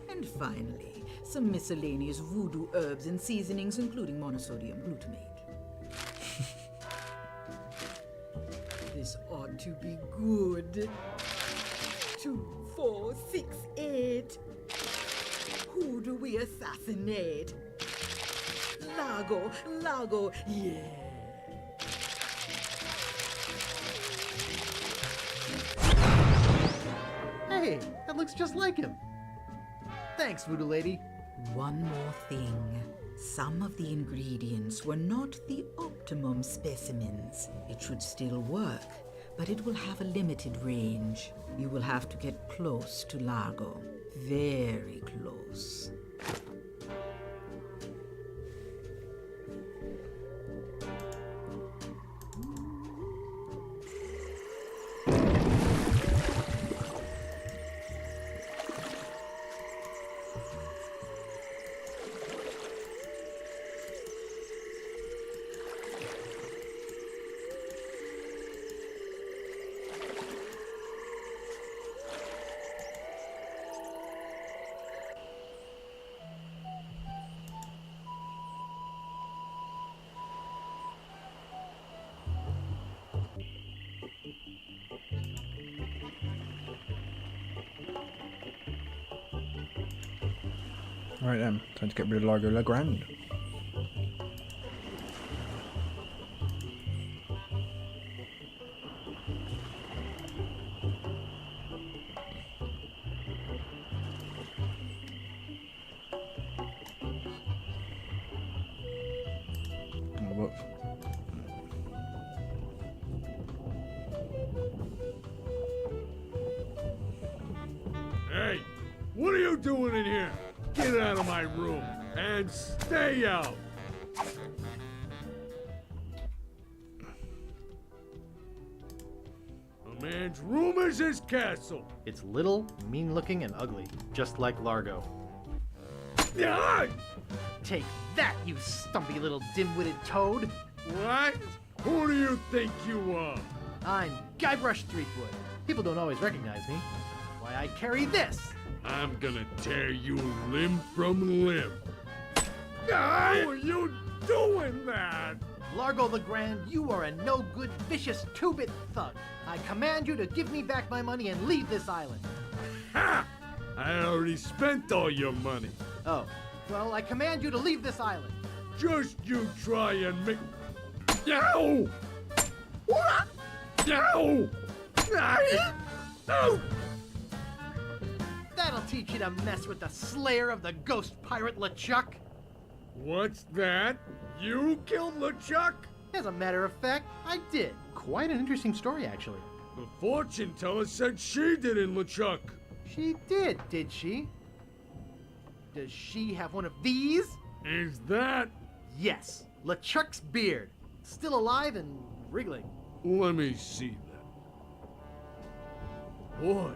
And finally, some miscellaneous voodoo herbs and seasonings, including monosodium glutamate. This ought to be good. 2, 4, 6, 8. Who do we assassinate? Largo, yeah. Hey, that looks just like him. Thanks, Voodoo Lady. One more thing. Some of the ingredients were not the optimum specimens. It should still work, but it will have a limited range. You will have to get close to Largo. Very close. Right then, time to get rid of Largo Legrand. Oh, whoops. Hey, what are you doing in here? Get out of my room and stay out. A man's room is his castle. It's little, mean-looking, and ugly, just like Largo. Yeah! Take that, you stumpy little dim-witted toad! What? Who do you think you are? I'm Guybrush Threepwood. People don't always recognize me. Why, I carry this! I'm gonna tear you limb from limb. How are you doing that? Largo Legrand, you are a no-good, vicious, two-bit thug. I command you to give me back my money and leave this island. Ha! I already spent all your money. Oh, well, I command you to leave this island. Just you try and make... Ow! What? Ow! Ow! That'll teach you to mess with the slayer of the ghost pirate LeChuck. What's that? You killed LeChuck? As a matter of fact, I did. Quite an interesting story, actually. The fortune teller said she did in LeChuck. She did she? Does she have one of these? Is that? Yes, LeChuck's beard. Still alive and wriggling. Let me see that. Boy,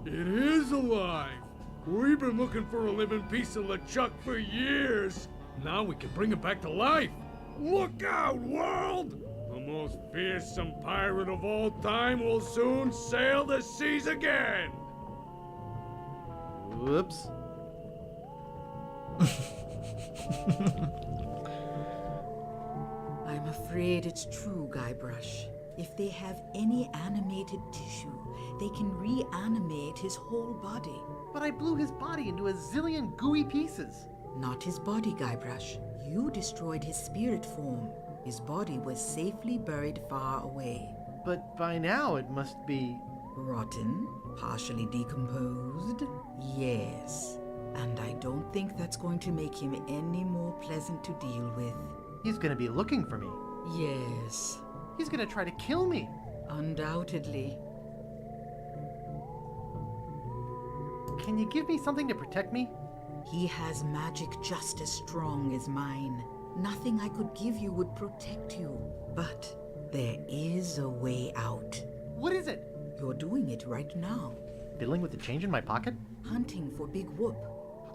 it is alive. We've been looking for a living piece of LeChuck for years. Now we can bring it back to life. Look out, world! The most fearsome pirate of all time will soon sail the seas again. Whoops. I'm afraid it's true, Guybrush. If they have any animated tissue, they can reanimate his whole body. But I blew his body into a zillion gooey pieces. Not his body, Guybrush. You destroyed his spirit form. His body was safely buried far away. But by now it must be... rotten? Partially decomposed? Yes. And I don't think that's going to make him any more pleasant to deal with. He's gonna be looking for me. Yes. He's gonna try to kill me. Undoubtedly. Can you give me something to protect me? He has magic just as strong as mine. Nothing I could give you would protect you. But there is a way out. What is it? You're doing it right now. Fiddling with the change in my pocket? Hunting for Big Whoop.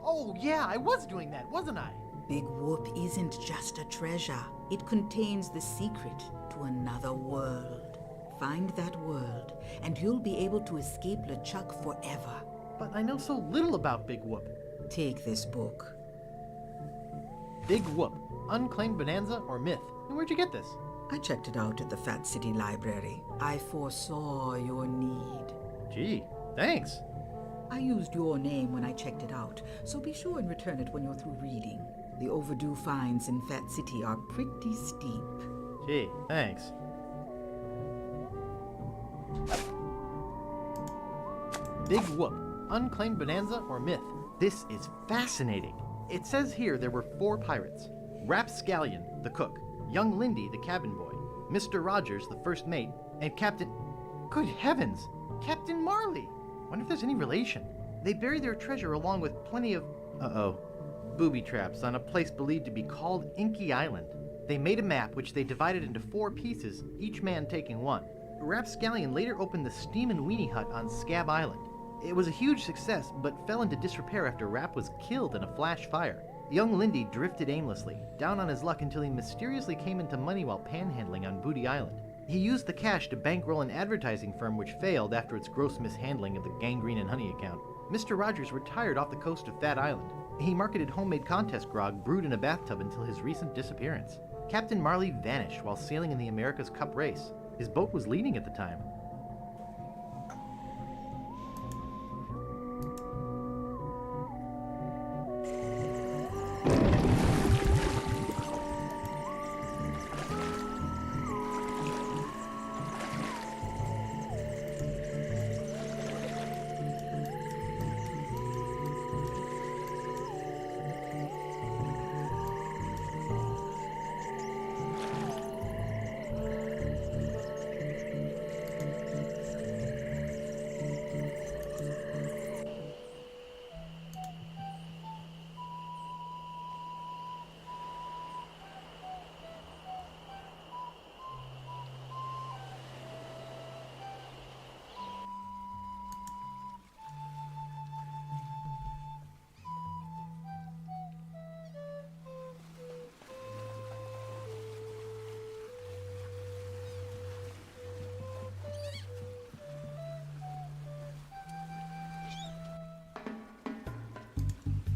Oh, yeah, I was doing that, wasn't I? Big Whoop isn't just a treasure. It contains the secret to another world. Find that world, and you'll be able to escape LeChuck forever. But I know so little about Big Whoop. Take this book. Big Whoop, Unclaimed Bonanza or Myth. And where'd you get this? I checked it out at the Fat City Library. I foresaw your need. Gee, thanks. I used your name when I checked it out, so be sure and return it when you're through reading. The overdue fines in Fat City are pretty steep. Gee, thanks. Big Whoop, Unclaimed Bonanza or Myth. This is fascinating. It says here there were 4 pirates. Rapscallion, the cook, young Lindy, the cabin boy, Mr. Rogers, the first mate, and Captain... Good heavens! Captain Marley! Wonder if there's any relation. They buried their treasure along with plenty of... booby traps on a place believed to be called Inky Island. They made a map which they divided into 4 pieces, each man taking one. Rapscallion later opened the Steam and Weenie Hut on Scab Island. It was a huge success, but fell into disrepair after Rap was killed in a flash fire. Young Lindy drifted aimlessly, down on his luck until he mysteriously came into money while panhandling on Booty Island. He used the cash to bankroll an advertising firm which failed after its gross mishandling of the gangrene and honey account. Mr. Rogers retired off the coast of Fat Island. He marketed homemade contest grog brewed in a bathtub until his recent disappearance. Captain Marley vanished while sailing in the America's Cup race. His boat was leading at the time.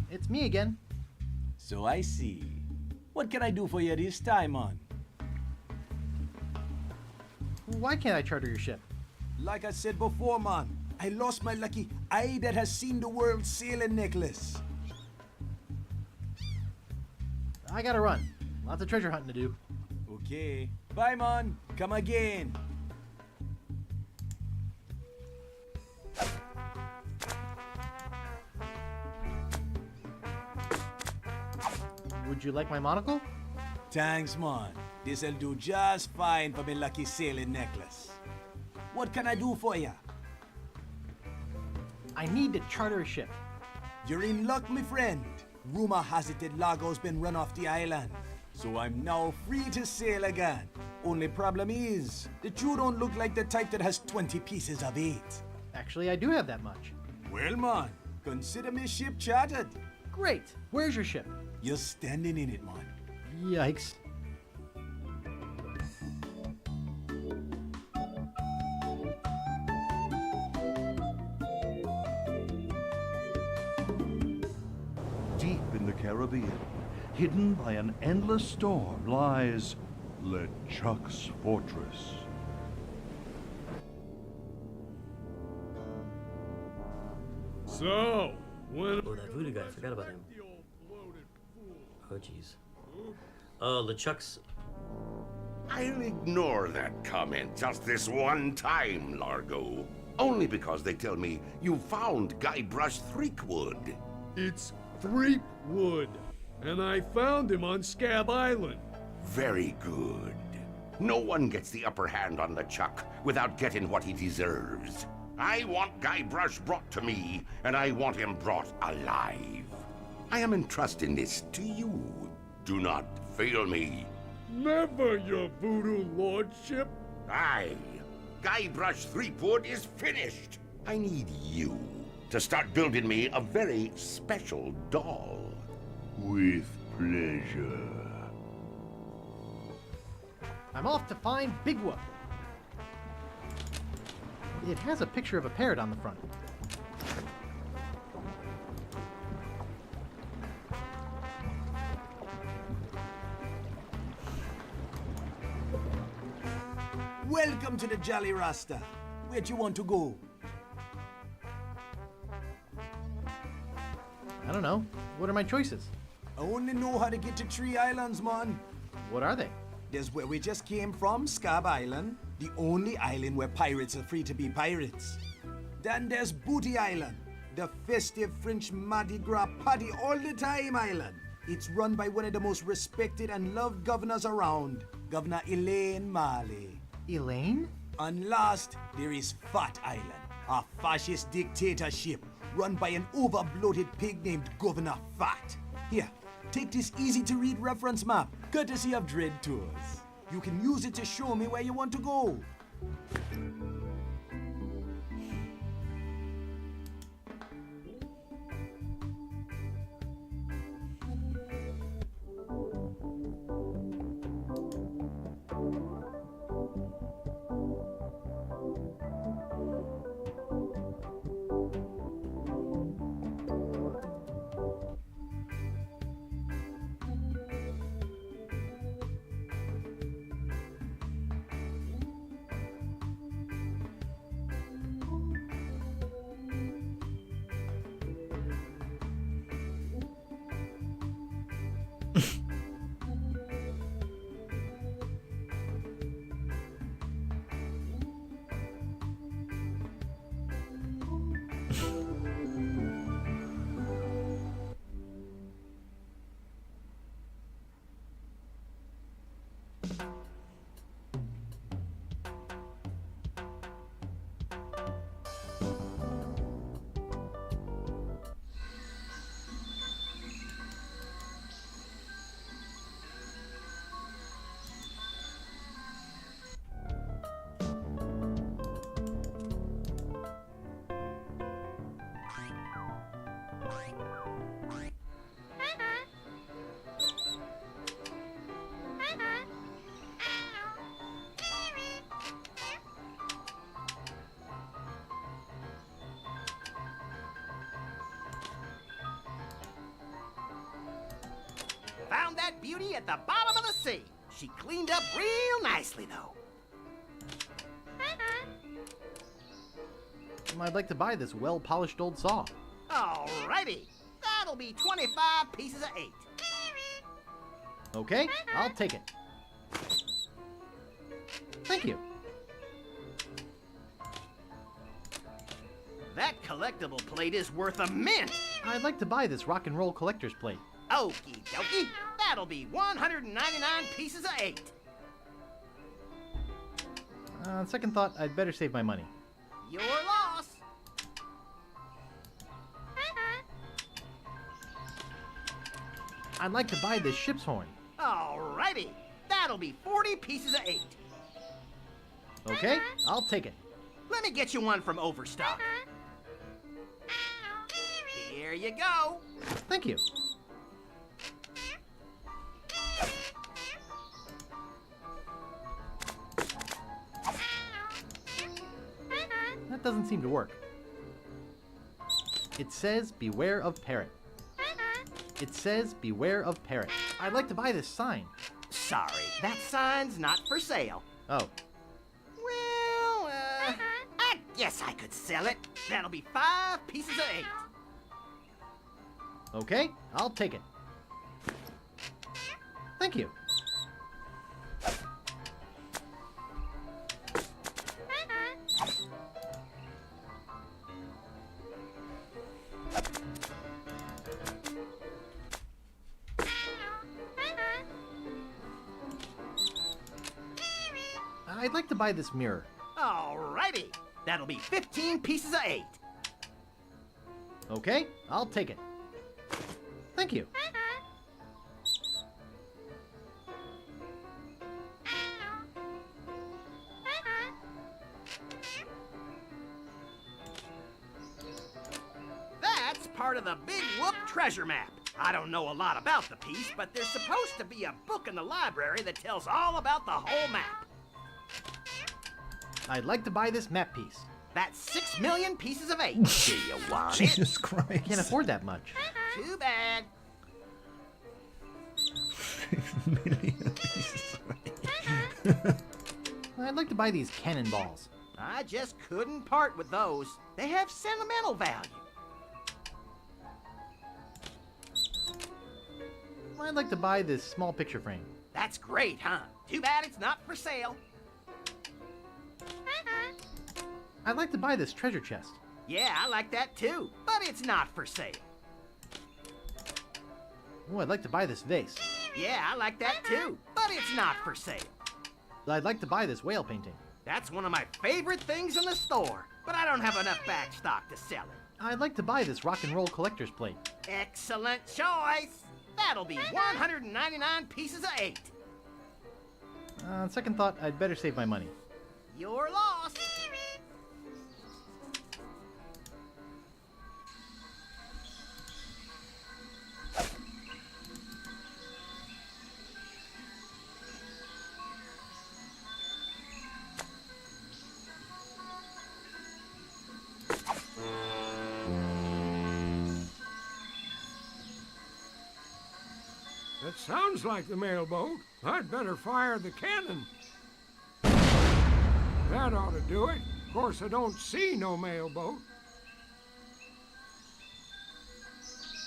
It's me again. So I see. What can I do for you this time, man? Why can't I charter your ship? Like I said before, man, I lost my lucky eye that has seen the world sailing necklace. I gotta run. Lots of treasure hunting to do. Okay. Bye, man. Come again. Would you like my monocle? Thanks, man. This'll do just fine for me lucky sailing necklace. What can I do for ya? I need to charter a ship. You're in luck, my friend. Rumor has it that Lago's been run off the island. So I'm now free to sail again. Only problem is that you don't look like the type that has 20 pieces of 8. Actually, I do have that much. Well, man, consider me ship chartered. Great. Where's your ship? You're standing in it, man. Yikes. Deep in the Caribbean, hidden by an endless storm, lies LeChucks' fortress. So, when... Oh, that voodoo guy. I forgot about him. Oh, jeez. LeChucks. I'll ignore that comment just this one time, Largo. Only because they tell me you found Guybrush Threepwood. It's Threepwood, and I found him on Scab Island. Very good. No one gets the upper hand on LeChuck without getting what he deserves. I want Guybrush brought to me, and I want him brought alive. I am entrusting this to you. Do not fail me. Never, your voodoo lordship. Aye. Guybrush Threepwood is finished. I need you to start building me a very special doll. With pleasure. I'm off to find Big Whoop. It has a picture of a parrot on the front. Welcome to the Jolly Rasta. Where do you want to go? I don't know. What are my choices? I only know how to get to Tree Islands, man. What are they? There's where we just came from, Scab Island, the only island where pirates are free to be pirates. Then there's Booty Island, the festive French Mardi Gras party all the time island. It's run by one of the most respected and loved governors around, Governor Elaine Marley. Elaine? And last, there is Fat Island, a fascist dictatorship run by an over-bloated pig named Governor Fat. Here, take this easy-to-read reference map, courtesy of Dread Tours. You can use it to show me where you want to go. Found that beauty at the bottom of the sea. She cleaned up real nicely, though. I'd like to buy this well-polished old saw. Alrighty. That'll be 25 pieces of 8. Okay, I'll take it. Thank you. That collectible plate is worth a mint. I'd like to buy this rock and roll collector's plate. Okie dokie. That'll be 199 pieces of 8. On second thought, I'd better save my money. Your loss. I'd like to buy this ship's horn. Alrighty. That'll be 40 pieces of 8. Okay, I'll take it. Let me get you one from Overstock. Here you go. Thank you. That doesn't seem to work. It says, beware of parrot. It says, beware of parrot. I'd like to buy this sign. Sorry, that sign's not for sale. Oh. Well, I guess I could sell it. That'll be 5 pieces of 8. Okay, I'll take it. Thank you. I'd like to buy this mirror. Alrighty. That'll be 15 pieces of 8. Okay, I'll take it. Thank you. That's part of the Big Whoop treasure map. I don't know a lot about the piece, but there's supposed to be a book in the library that tells all about the whole map. I'd like to buy this map piece. That's 6 million pieces of 8. Do you want it? Jesus Christ. Can't afford that much. Too bad. 6 million pieces of 8. I'd like to buy these cannonballs. I just couldn't part with those. They have sentimental value. I'd like to buy this small picture frame. That's great, huh? Too bad it's not for sale. I'd like to buy this treasure chest. Yeah, I like that too, but it's not for sale. Oh, I'd like to buy this vase. Yeah, I like that too, but it's not for sale. I'd like to buy this whale painting. That's one of my favorite things in the store, but I don't have enough back stock to sell it. I'd like to buy this rock and roll collector's plate. Excellent choice. That'll be 199 pieces of 8. On second thought, I'd better save my money. You're lost. That sounds like the mailboat. I'd better fire the cannon. That ought to do it. Of course, I don't see no mailboat.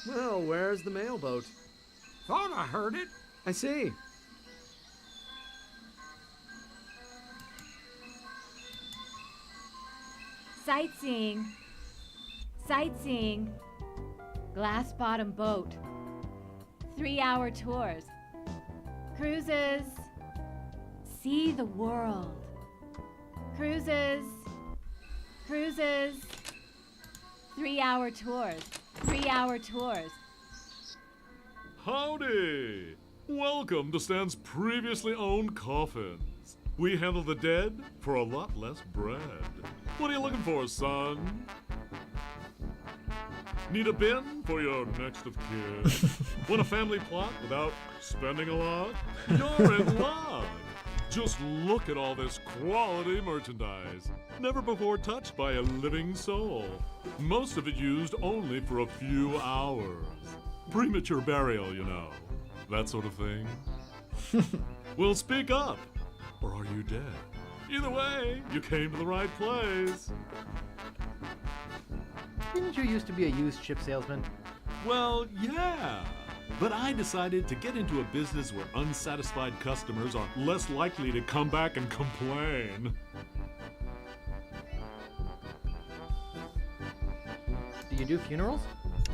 Well, where's the mailboat? Thought I heard it. I see. Sightseeing. Sightseeing. Glass bottom boat. 3-hour tours. Cruises. See the world. Cruises. Cruises. 3-hour tours. 3-hour tours. Howdy! Welcome to Stan's previously owned coffins. We handle the dead for a lot less bread. What are you looking for, son? Need a bin for your next of kin? Want a family plot without spending a lot? You're in luck! Just look at all this quality merchandise. Never before touched by a living soul. Most of it used only for a few hours. Premature burial, you know. That sort of thing. Well, speak up. Or are you dead? Either way, you came to the right place. Didn't you used to be a used ship salesman? Well, yeah. But I decided to get into a business where unsatisfied customers are less likely to come back and complain. Do you do funerals?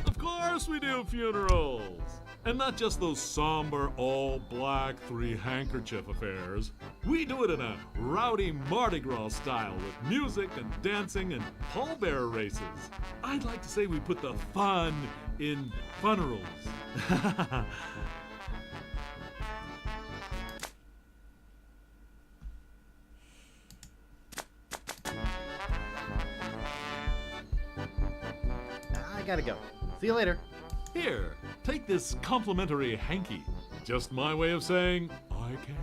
Of course we do funerals! And not just those somber, all-black, three-handkerchief affairs. We do it in a rowdy Mardi Gras style with music and dancing and pallbearer races. I'd like to say we put the fun in funerals. I gotta go. See you later. Here, take this complimentary hanky. Just my way of saying, I care.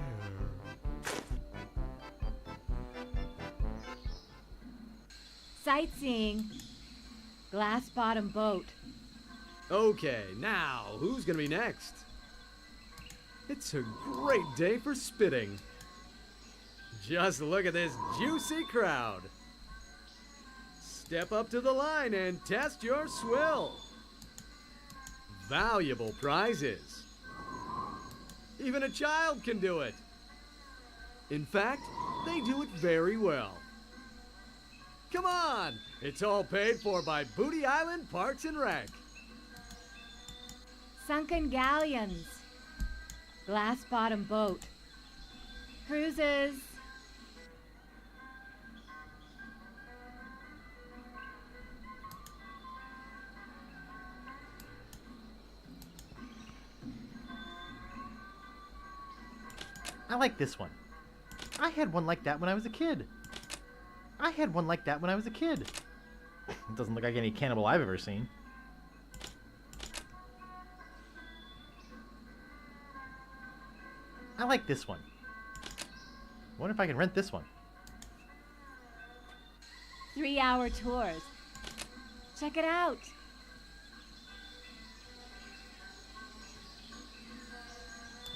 Sightseeing. Glass bottom boat. Okay, now, who's gonna be next? It's a great day for spitting. Just look at this juicy crowd. Step up to the line and test your swill. Valuable prizes. Even a child can do it. In fact, they do it very well. Come on, it's all paid for by Booty Island Parks and Rec. Sunken galleons. Glass bottom boat. Cruises. I like this one. I had one like that when I was a kid. I had one like that when I was a kid. It doesn't look like any cannibal I've ever seen. I like this one. I wonder if I can rent this one. 3-hour tours. Check it out.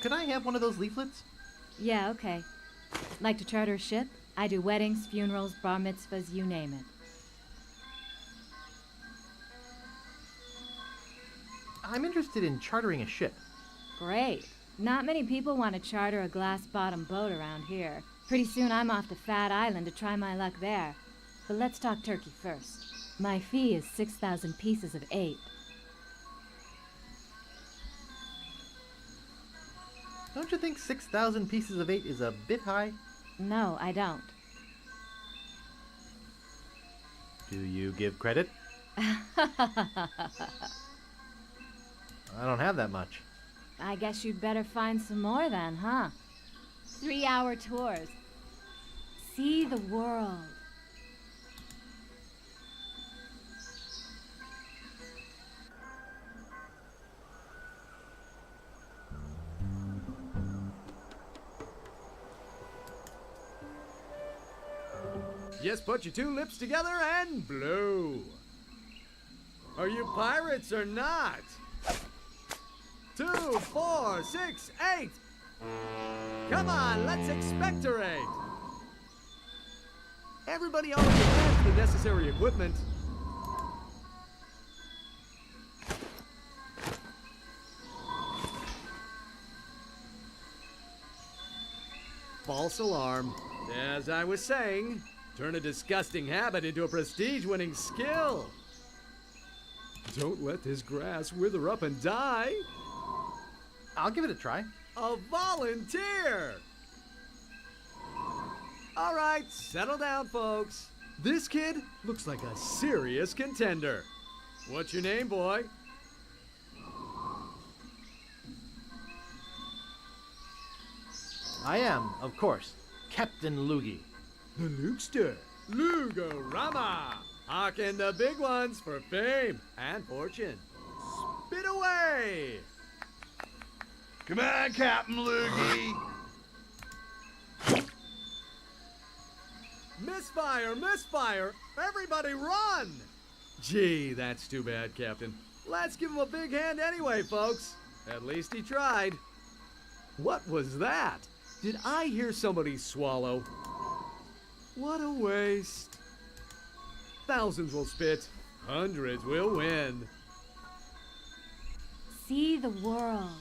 Could I have one of those leaflets? Yeah, okay. Like to charter a ship? I do weddings, funerals, bar mitzvahs, you name it. I'm interested in chartering a ship. Great. Not many people want to charter a glass-bottom boat around here. Pretty soon I'm off to Fat Island to try my luck there. But let's talk turkey first. My fee is 6,000 pieces of 8. Don't you think 6,000 pieces of 8 is a bit high? No, I don't. Do you give credit? I don't have that much. I guess you'd better find some more then, huh? 3-hour tours. See the world. Just put your two lips together and blow. Are you pirates or not? 2, 4, 6, 8. Come on, let's expectorate. Everybody already has the necessary equipment. False alarm. As I was saying, turn a disgusting habit into a prestige-winning skill. Don't let this grass wither up and die. I'll give it a try. A volunteer! All right, settle down, folks. This kid looks like a serious contender. What's your name, boy? I am, of course, Captain Loogie. The Lukester. Lugo-Rama. Hawking the big ones for fame and fortune. Spit away! Come on, Captain Loogie. Misfire! Misfire! Everybody run! Gee, that's too bad, Captain. Let's give him a big hand anyway, folks. At least he tried. What was that? Did I hear somebody swallow? What a waste. Thousands will spit. Hundreds will win. See the world.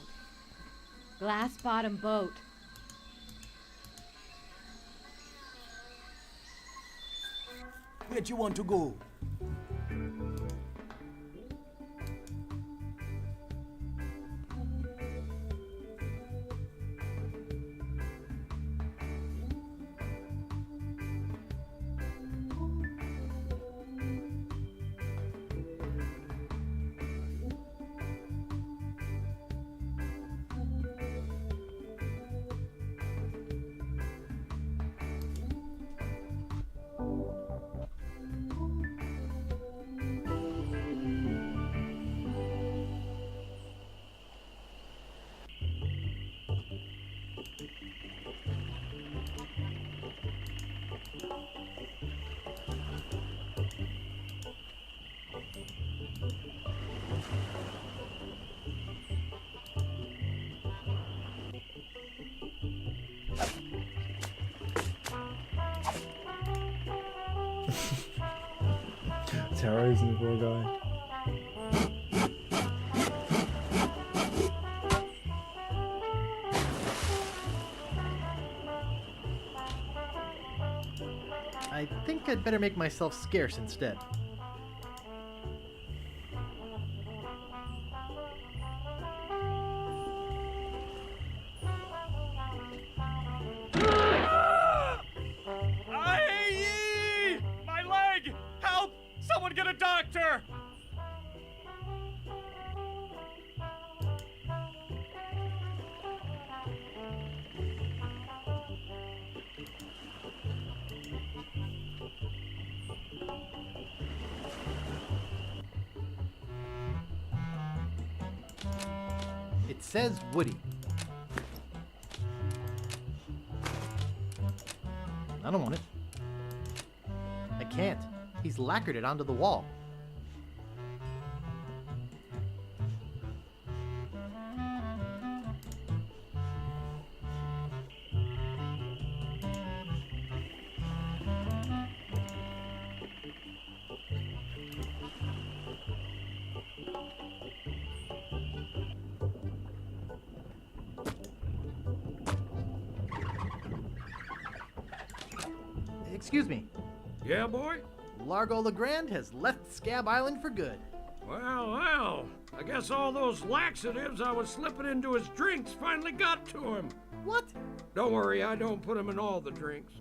Glass-bottom boat. Where do you want to go? Terrorizing the poor guy. I think I'd better make myself scarce instead. Aye! My leg! Help! Someone get a doctor! It says Woody. I don't want it. I can't. He's lacquered it onto the wall. Excuse me. Yeah, boy? Largo LeGrand has left Scab Island for good. Well, I guess all those laxatives I was slipping into his drinks finally got to him. What? Don't worry, I don't put them in all the drinks.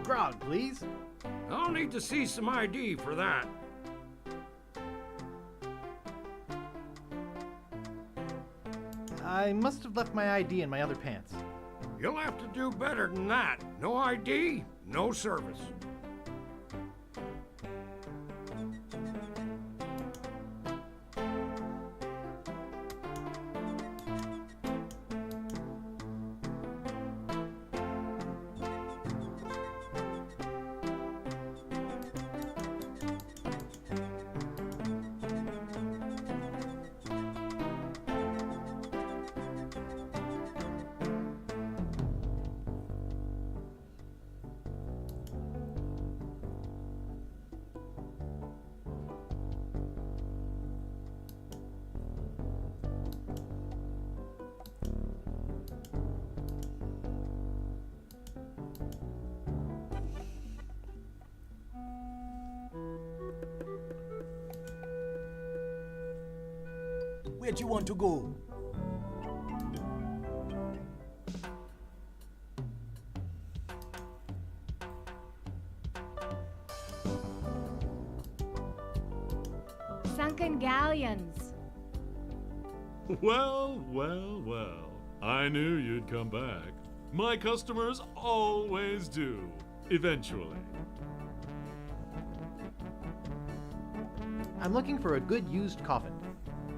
Grog, please. I'll need to see some ID for that. I must have left my ID in my other pants. You'll have to do better than that. No ID, no service. Where'd you want to go? Sunken galleons. Well, well, well. I knew you'd come back. My customers always do. Eventually. I'm looking for a good used coffin.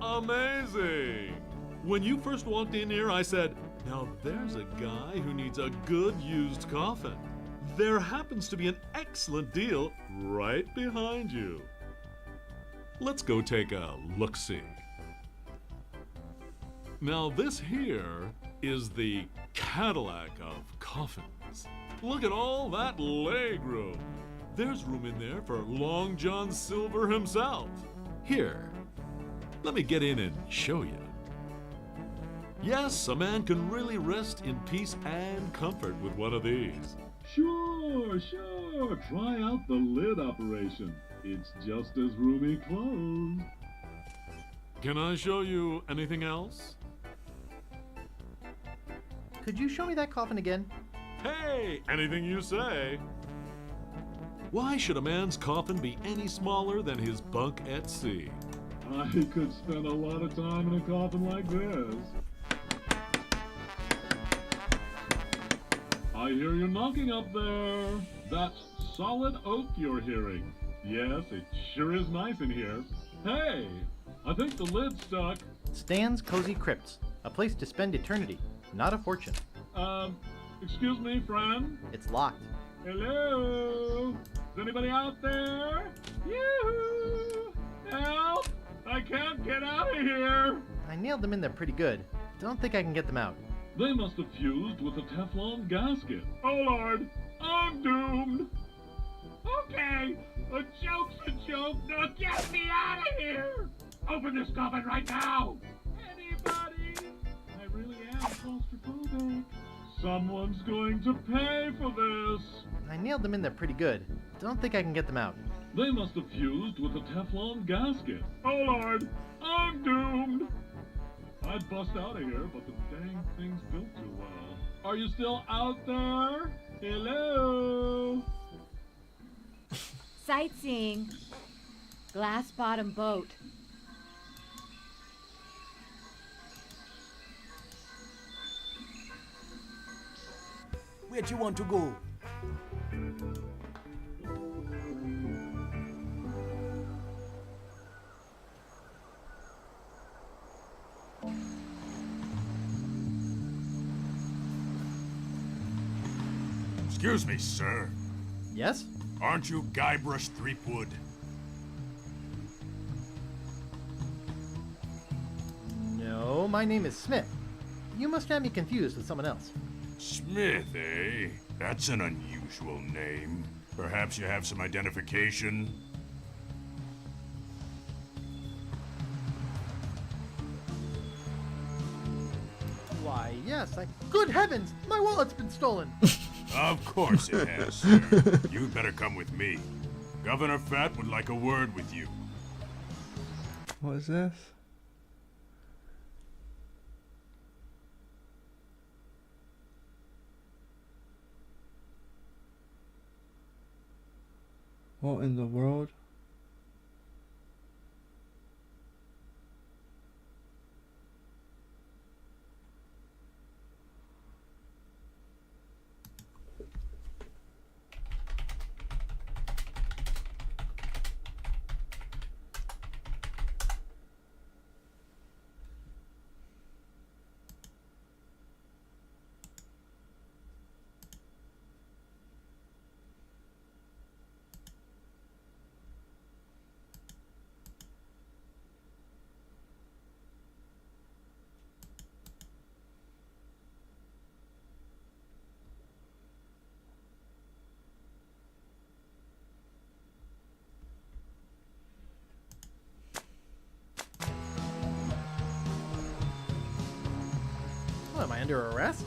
Amazing! When you first walked in here, I said, now there's a guy who needs a good used coffin. There happens to be an excellent deal right behind you. Let's go take a look-see. Now this here is the Cadillac of coffins. Look at all that leg room. There's room in there for Long John Silver himself. Here, let me get in and show you. Yes, a man can really rest in peace and comfort with one of these. Sure. Try out the lid operation. It's just as roomy closed. Can I show you anything else? Could you show me that coffin again? Hey, anything you say. Why should a man's coffin be any smaller than his bunk at sea? I could spend a lot of time in a coffin like this. I hear you knocking up there. That's solid oak you're hearing. Yes, it sure is nice in here. Hey, I think the lid's stuck. Stan's Cozy Crypts. A place to spend eternity, not a fortune. Excuse me, friend? It's locked. Hello? Is anybody out there? Yoo-hoo! Help! I can't get out of here! I nailed them in there pretty good. Don't think I can get them out. They must have fused with the Teflon gasket. Oh, Lord! I'm doomed! Okay, a joke's a joke. Now get me out of here! Open this coffin right now! Anybody? I really am claustrophobic. Someone's going to pay for this. I nailed them in there pretty good. Don't think I can get them out. They must have fused with the Teflon gasket. Oh, Lord, I'm doomed. I'd bust out of here, but the dang thing's built too well. Are you still out there? Hello? Sightseeing. Glass bottom boat. Where'd you want to go? Excuse me, sir. Yes? Aren't you Guybrush Threepwood? No, my name is Smith. You must have me confused with someone else. Smith, eh? That's an unusual name. Perhaps you have some identification? Why, yes, Good heavens! My wallet's been stolen! Of course it has, sir. You'd better come with me. Governor Fat would like a word with you. What is this? What in the world? What, am I under arrest?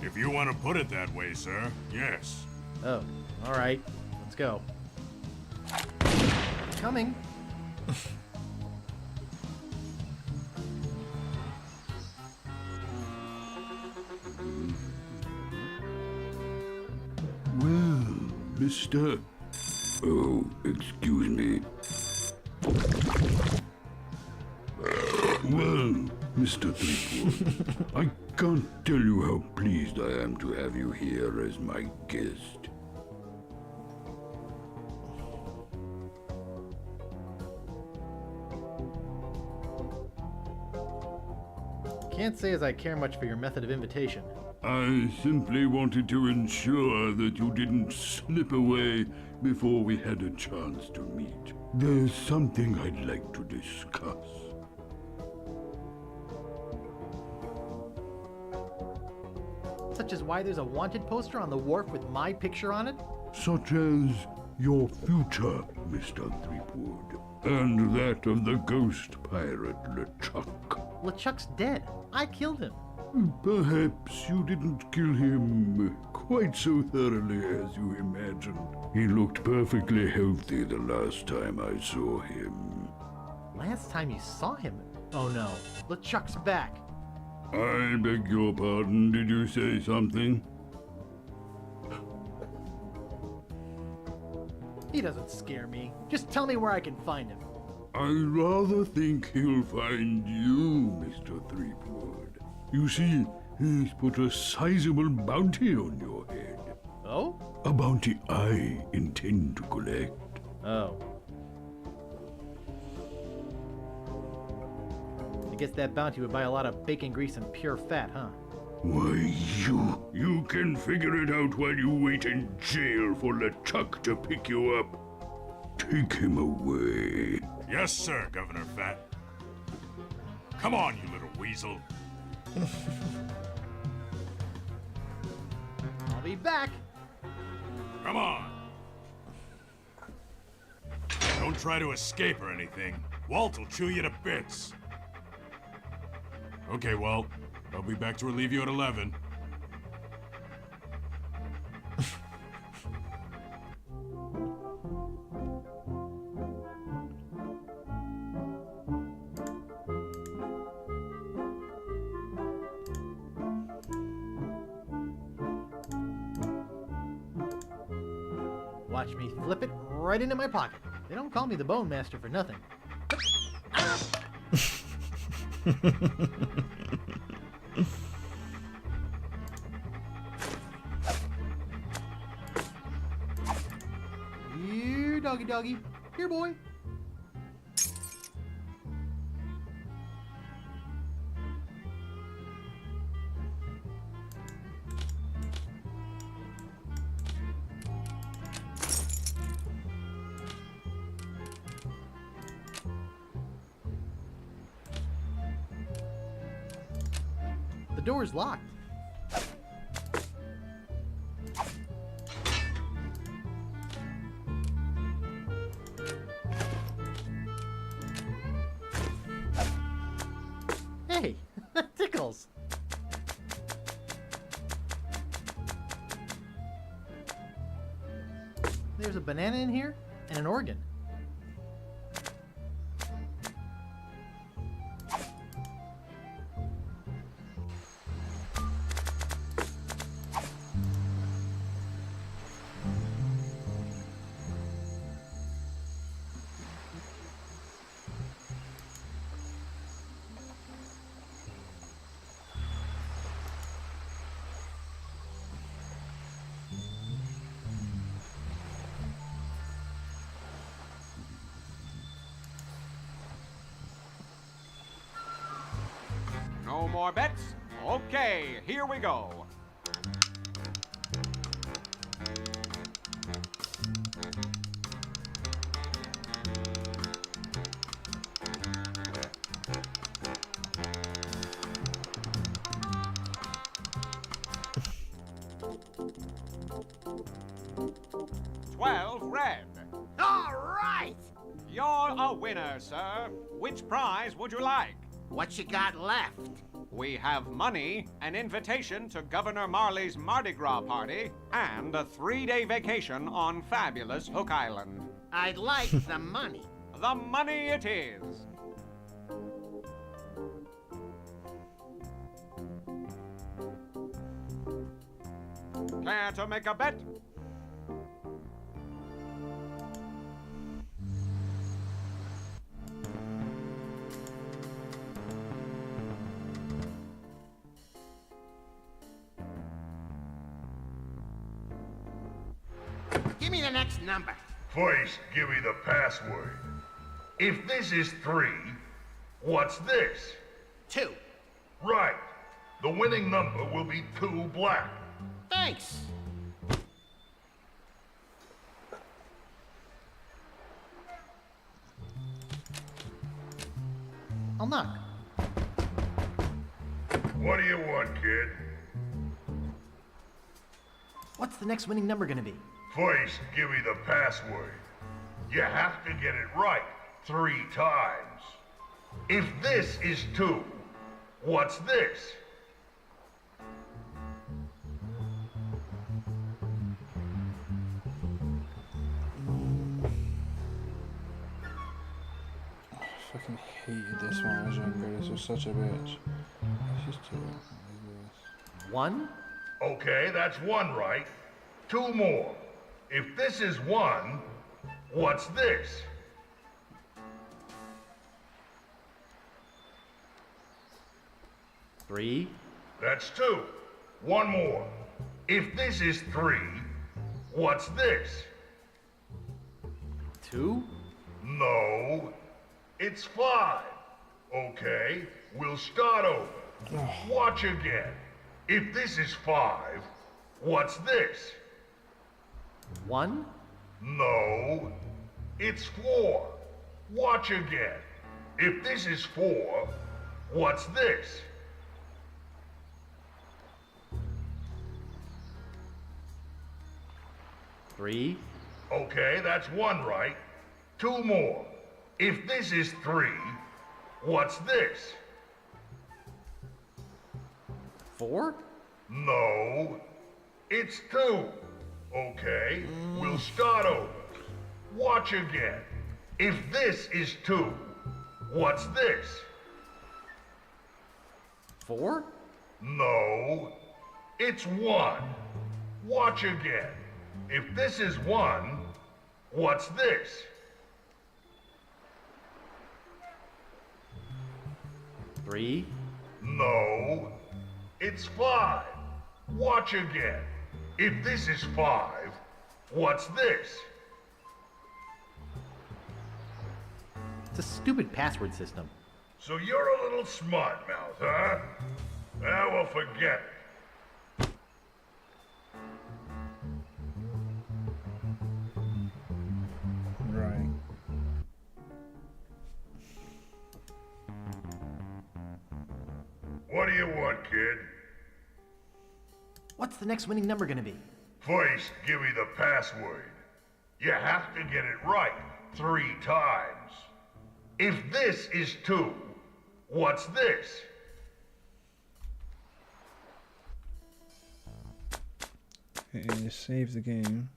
If you want to put it that way, sir, yes. Oh, alright. Let's go. Coming. Well, Mr. Oh, excuse me. Well, Mr. Threepwood, I can't tell you how pleased I am to have you here as my guest. Can't say as I care much for your method of invitation. I simply wanted to ensure that you didn't slip away before we had a chance to meet. There's something I'd like to discuss. Such as why there's a wanted poster on the wharf with my picture on it? Such as your future, Mr. Threepwood, and that of the ghost pirate LeChuck. LeChuck's dead. I killed him. Perhaps you didn't kill him quite so thoroughly as you imagined. He looked perfectly healthy the last time I saw him. Last time you saw him? Oh no, LeChuck's back. I beg your pardon, did you say something? He doesn't scare me. Just tell me where I can find him. I rather think he'll find you, Mr. Threepwood. You see, he's put a sizable bounty on your head. Oh? A bounty I intend to collect. Oh. I guess that bounty would buy a lot of bacon grease and pure fat, huh? Why, you can figure it out while you wait in jail for LeChuck to pick you up. Take him away. Yes, sir, Governor Fat. Come on, you little weasel. I'll be back. Come on. Don't try to escape or anything. Walt will chew you to bits. Okay, Walt. I'll be back to relieve you at 11. Watch me flip it right into my pocket. They don't call me the Bone Master for nothing. Here, doggy doggy. Here, boy. door's locked. Hey, that tickles. There's a banana in here and an organ. No more bets? Okay, here we go. Red. All right! You're a winner, sir. Which prize would you like? What you got left? We have money, an invitation to Governor Marley's Mardi Gras party, and a 3-day vacation on fabulous Hook Island. I'd like the money. The money it is. Care to make a bet? Give me the next number. First, give me the password. If this is 3, what's this? 2. Right. The winning number will be 2 black. Thanks. I'll knock. What do you want, kid? What's the next winning number gonna be? First, give me the password. You have to get it right 3 times. If this is 2, what's this? I fucking hated this when I was younger. This was such a bitch. Let's just do it like this. 1? Okay, that's 1 right. 2 more. If this is 1, what's this? Three. That's 2. 1 more. If this is 3, what's this? 2? No, it's 5. Okay, we'll start over. Watch again. If this is 5, what's this? 1? No, it's 4. Watch again. If this is 4, what's this? 3. Okay, that's 1 right. 2 more. If this is 3, what's this? 4? No, it's 2. Okay, we'll start over. Watch again. If this is 2, what's this? 4? No, it's 1. Watch again. If this is 1, what's this? 3? No, it's 5. Watch again. If this is 5, what's this? It's a stupid password system. So you're a little smart mouth, huh? Well, forget it. Right. What do do you want, kid? What's the next winning number gonna be? First, give me the password. You have to get it right 3 times. If this is 2, what's this? Okay, save the game.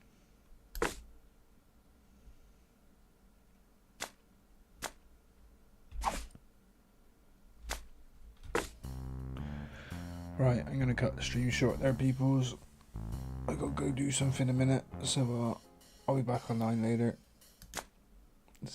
Right, I'm gonna cut the stream short there, peoples. I gotta go do something in a minute, so I'll be back online later.